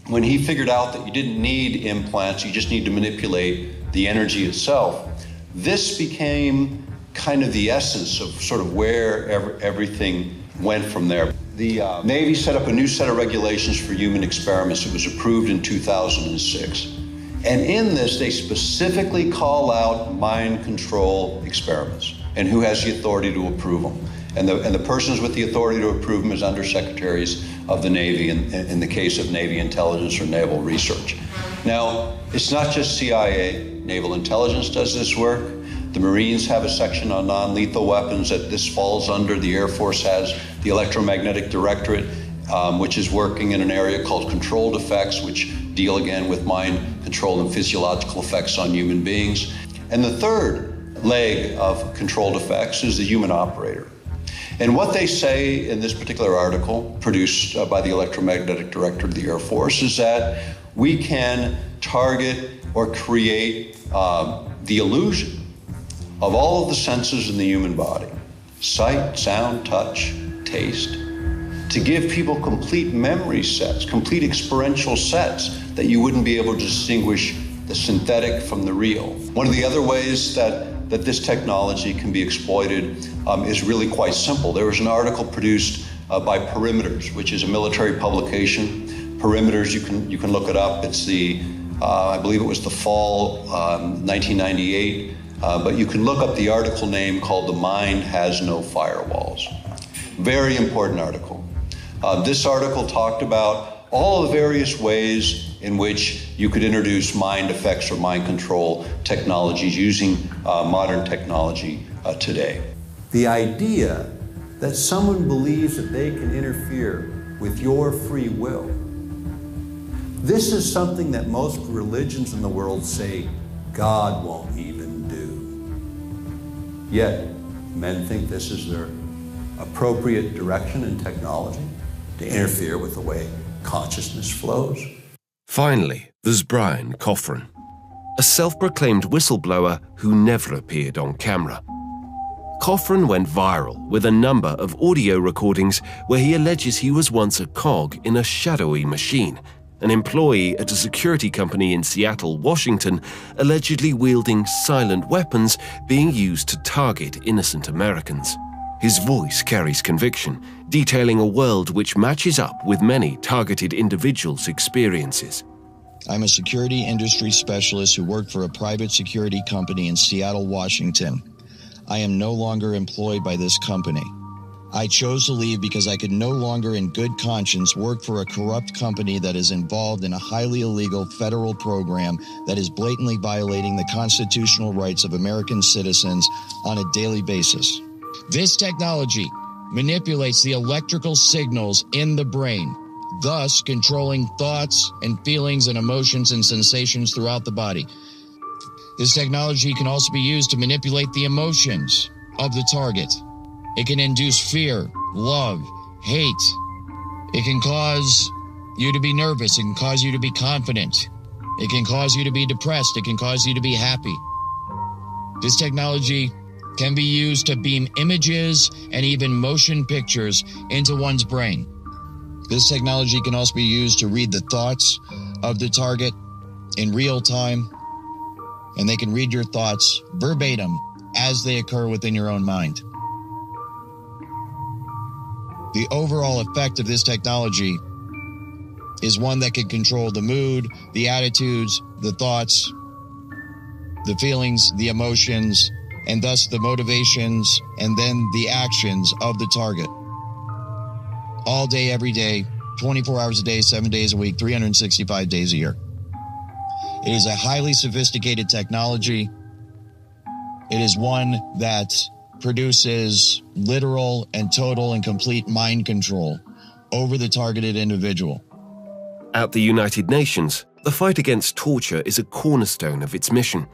when he figured out that you didn't need implants, you just need to manipulate the energy itself, this became kind of the essence of sort of where everything went from there. The Navy set up a new set of regulations for human experiments. It was approved in 2006. And in this, they specifically call out mind control experiments and who has the authority to approve them. And the persons with the authority to approve them is undersecretaries of the Navy in the case of Navy intelligence or naval research. Now, it's not just CIA. Naval intelligence does this work. The Marines have a section on non-lethal weapons that this falls under. The Air Force has the Electromagnetic Directorate, which is working in an area called controlled effects, which deal again with mind control and physiological effects on human beings. And the third leg of controlled effects is the human operator. And what they say in this particular article, produced by the Electromagnetic Director of the Air Force, is that we can target or create the illusion of all of the senses in the human body, sight, sound, touch, taste, to give people complete memory sets, complete experiential sets that you wouldn't be able to distinguish the synthetic from the real. One of the other ways that this technology can be exploited is really quite simple. There was an article produced by Perimeters, which is a military publication. Perimeters, you can look it up. It's the, I believe it was the fall 1998, but you can look up the article name called "The Mind Has No Firewalls." Very important article. This article talked about all the various ways in which you could introduce mind effects or mind control technologies using modern technology today. The idea that someone believes that they can interfere with your free will, this is something that most religions in the world say God won't even do. Yet, men think this is their appropriate direction in technology to interfere with the way consciousness flows. Finally, there's Brian Coffrin. a self-proclaimed whistleblower who never appeared on camera. Cochran went viral with a number of audio recordings where he alleges he was once a cog in a shadowy machine, an employee at a security company in Seattle, Washington, allegedly wielding silent weapons being used to target innocent Americans. His voice carries conviction, detailing a world which matches up with many targeted individuals' experiences. I'm a security industry specialist who worked for a private security company in Seattle, Washington. I am no longer employed by this company. I chose to leave because I could no longer in good conscience work for a corrupt company that is involved in a highly illegal federal program that is blatantly violating the constitutional rights of American citizens on a daily basis. This technology manipulates the electrical signals in the brain, thus controlling thoughts and feelings and emotions and sensations throughout the body. This technology can also be used to manipulate the emotions of the target. It can induce fear, love, hate. It can cause you to be nervous. It can cause you to be confident. It can cause you to be depressed. It can cause you to be happy. This technology can be used to beam images and even motion pictures into one's brain. This technology can also be used to read the thoughts of the target in real time, and they can read your thoughts verbatim as they occur within your own mind. The overall effect of this technology is one that can control the mood, the attitudes, the thoughts, the feelings, the emotions, and thus the motivations and then the actions of the target. All day, every day, 24 hours a day, 7 days a week, 365 days a year. It is a highly sophisticated technology. It is one that produces literal and total and complete mind control over the targeted individual. At the United Nations, the fight against torture is a cornerstone of its mission.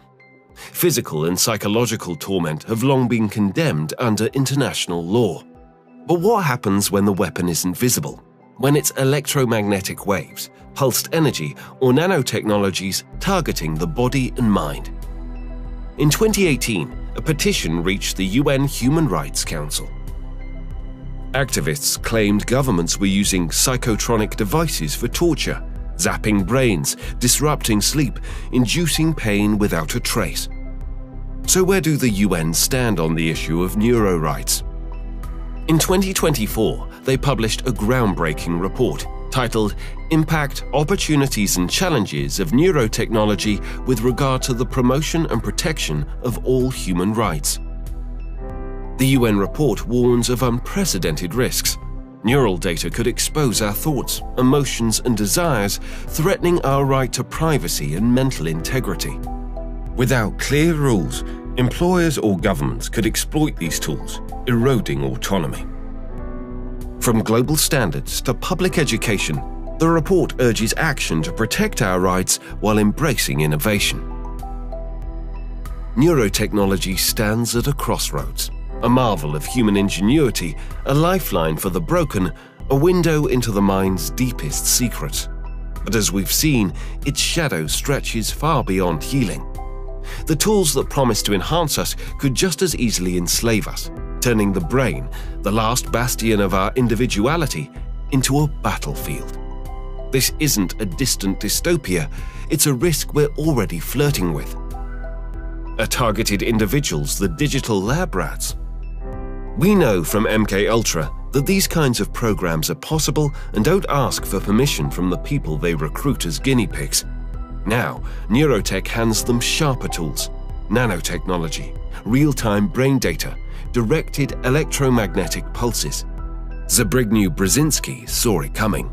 Physical and psychological torment have long been condemned under international law. But what happens when the weapon isn't visible? When it's electromagnetic waves, pulsed energy, or nanotechnologies targeting the body and mind? In 2018, a petition reached the UN Human Rights Council. Activists claimed governments were using psychotronic devices for torture, zapping brains, disrupting sleep, inducing pain without a trace. So where do the UN stand on the issue of neuro rights? In 2024, they published a groundbreaking report titled Impact, Opportunities and Challenges of Neurotechnology with Regard to the Promotion and Protection of All Human Rights. The UN report warns of unprecedented risks. Neural data could expose our thoughts, emotions and desires, threatening our right to privacy and mental integrity. Without clear rules, employers or governments could exploit these tools, eroding autonomy. From global standards to public education, the report urges action to protect our rights while embracing innovation. Neurotechnology stands at a crossroads, a marvel of human ingenuity, a lifeline for the broken, a window into the mind's deepest secrets. But as we've seen, its shadow stretches far beyond healing. The tools that promise to enhance us could just as easily enslave us, turning the brain, the last bastion of our individuality, into a battlefield. This isn't a distant dystopia, it's a risk we're already flirting with. Are targeted individuals the digital lab rats? We know from MKUltra that these kinds of programs are possible and don't ask for permission from the people they recruit as guinea pigs. Now, neurotech hands them sharper tools, nanotechnology, real-time brain data, directed electromagnetic pulses. Zbigniew Brzezinski saw it coming.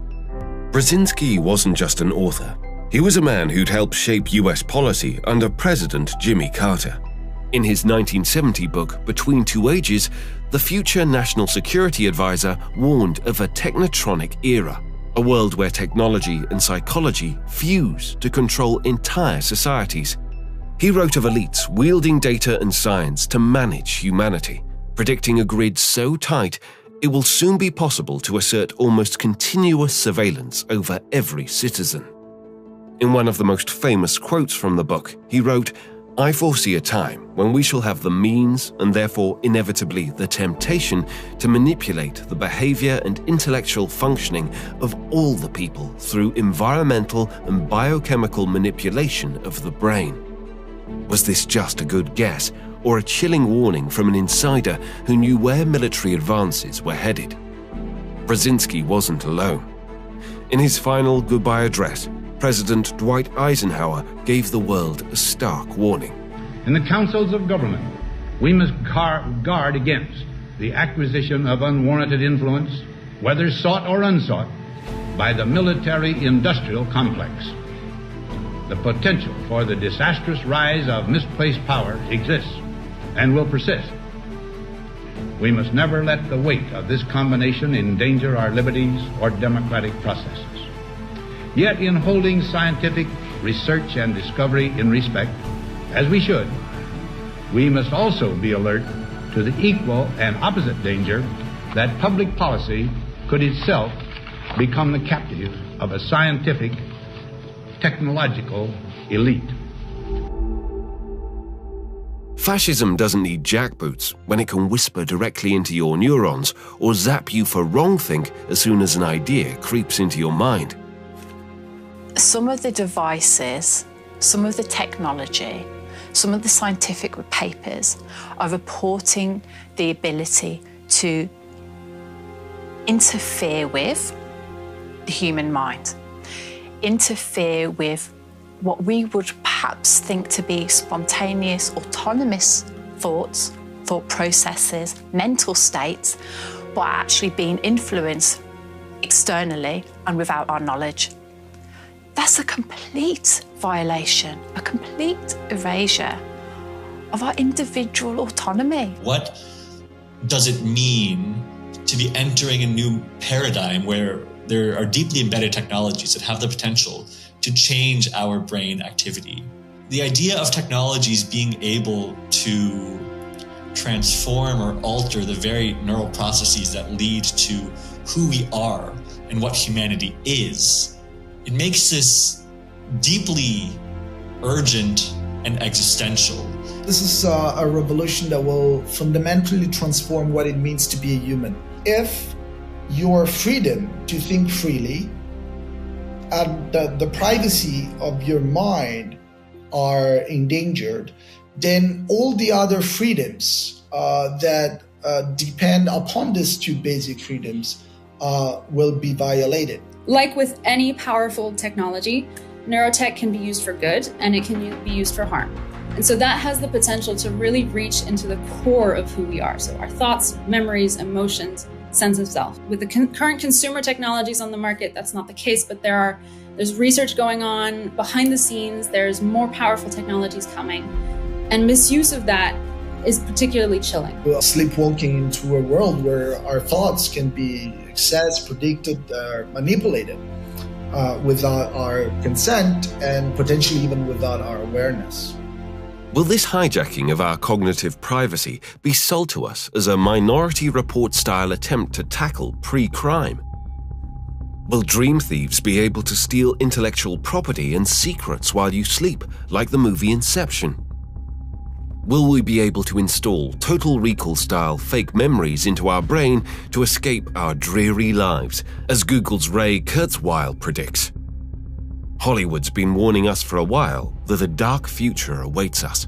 Brzezinski wasn't just an author. He was a man who'd helped shape US policy under President Jimmy Carter. In his 1970 book, Between Two Ages, the future National Security Advisor warned of a technotronic era, a world where technology and psychology fuse to control entire societies. He wrote of elites wielding data and science to manage humanity, predicting a grid so tight it will soon be possible to assert almost continuous surveillance over every citizen. In one of the most famous quotes from the book, he wrote, "I foresee a time when we shall have the means, and therefore inevitably the temptation, to manipulate the behavior and intellectual functioning of all the people through environmental and biochemical manipulation of the brain." Was this just a good guess, or a chilling warning from an insider who knew where military advances were headed? Brzezinski wasn't alone. In his final goodbye address, President Dwight Eisenhower gave the world a stark warning. In the councils of government, we must guard against the acquisition of unwarranted influence, whether sought or unsought, by the military-industrial complex. The potential for the disastrous rise of misplaced power exists and will persist. We must never let the weight of this combination endanger our liberties or democratic processes. Yet in holding scientific research and discovery in respect, as we should, we must also be alert to the equal and opposite danger that public policy could itself become the captive of a scientific, technological elite. Fascism doesn't need jackboots when it can whisper directly into your neurons or zap you for wrongthink as soon as an idea creeps into your mind. Some of the devices, some of the technology, some of the scientific papers are reporting the ability to interfere with the human mind, interfere with what we would perhaps think to be spontaneous, autonomous thoughts, thought processes, mental states, but are actually being influenced externally and without our knowledge. That's a complete violation, a complete erasure of our individual autonomy. What does it mean to be entering a new paradigm where there are deeply embedded technologies that have the potential to change our brain activity? The idea of technologies being able to transform or alter the very neural processes that lead to who we are and what humanity is, it makes this deeply urgent and existential. This is a revolution that will fundamentally transform what it means to be a human. If your freedom to think freely and the privacy of your mind are endangered, then all the other freedoms that depend upon these two basic freedoms will be violated. Like with any powerful technology, neurotech can be used for good and it can be used for harm. And so that has the potential to really reach into the core of who we are. So our thoughts, memories, emotions, sense of self. With the current consumer technologies on the market, that's not the case, but there's research going on behind the scenes. There's more powerful technologies coming. And misuse of that is particularly chilling. We're sleepwalking into a world where our thoughts can be accessed, predicted, manipulated without our consent and potentially even without our awareness. Will this hijacking of our cognitive privacy be sold to us as a Minority Report-style attempt to tackle pre-crime? Will dream thieves be able to steal intellectual property and secrets while you sleep, like the movie Inception? Will we be able to install Total Recall-style fake memories into our brain to escape our dreary lives, as Google's Ray Kurzweil predicts? Hollywood's been warning us for a while that a dark future awaits us.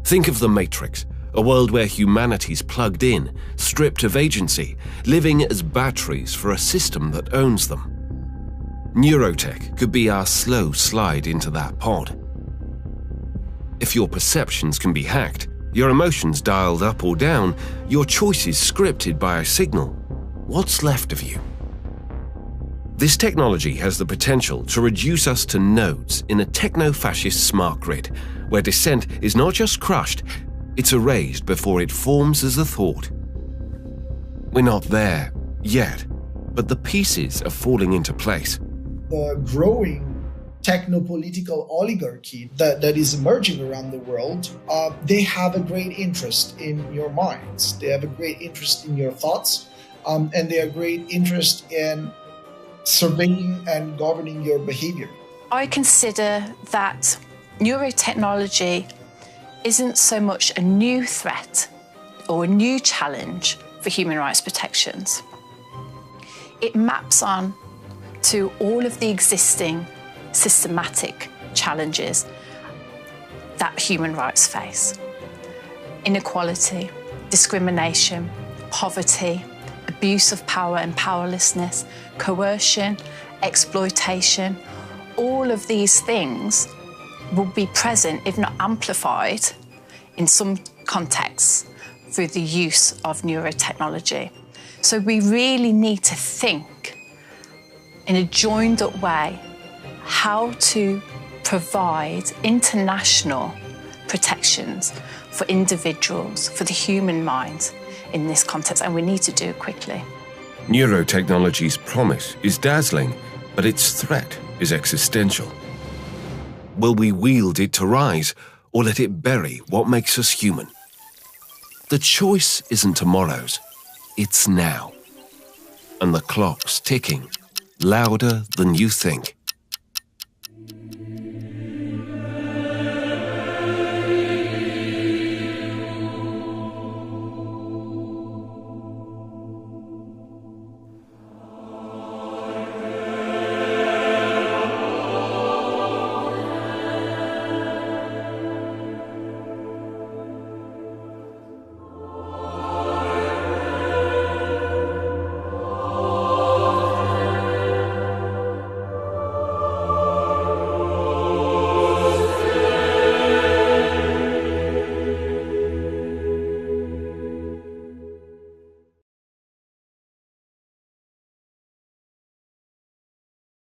Think of The Matrix, a world where humanity's plugged in, stripped of agency, living as batteries for a system that owns them. Neurotech could be our slow slide into that pod. If your perceptions can be hacked, your emotions dialed up or down, your choices scripted by a signal, what's left of you? This technology has the potential to reduce us to nodes in a techno-fascist smart grid, where dissent is not just crushed, it's erased before it forms as a thought. We're not there yet, but the pieces are falling into place. The growing techno-political oligarchy that is emerging around the world, they have a great interest in your minds. They have a great interest in your thoughts, and they have a great interest in surveying and governing your behavior. I consider that neurotechnology isn't so much a new threat or a new challenge for human rights protections. It maps on to all of the existing systematic challenges that human rights face. Inequality, discrimination, poverty, abuse of power and powerlessness, coercion, exploitation, all of these things will be present, if not amplified, in some contexts through the use of neurotechnology. So we really need to think in a joined-up way how to provide international protections for individuals, for the human mind in this context, and we need to do it quickly. Neurotechnology's promise is dazzling, but its threat is existential. Will we wield it to rise, or let it bury what makes us human? The choice isn't tomorrow's, it's now. And the clock's ticking, louder than you think.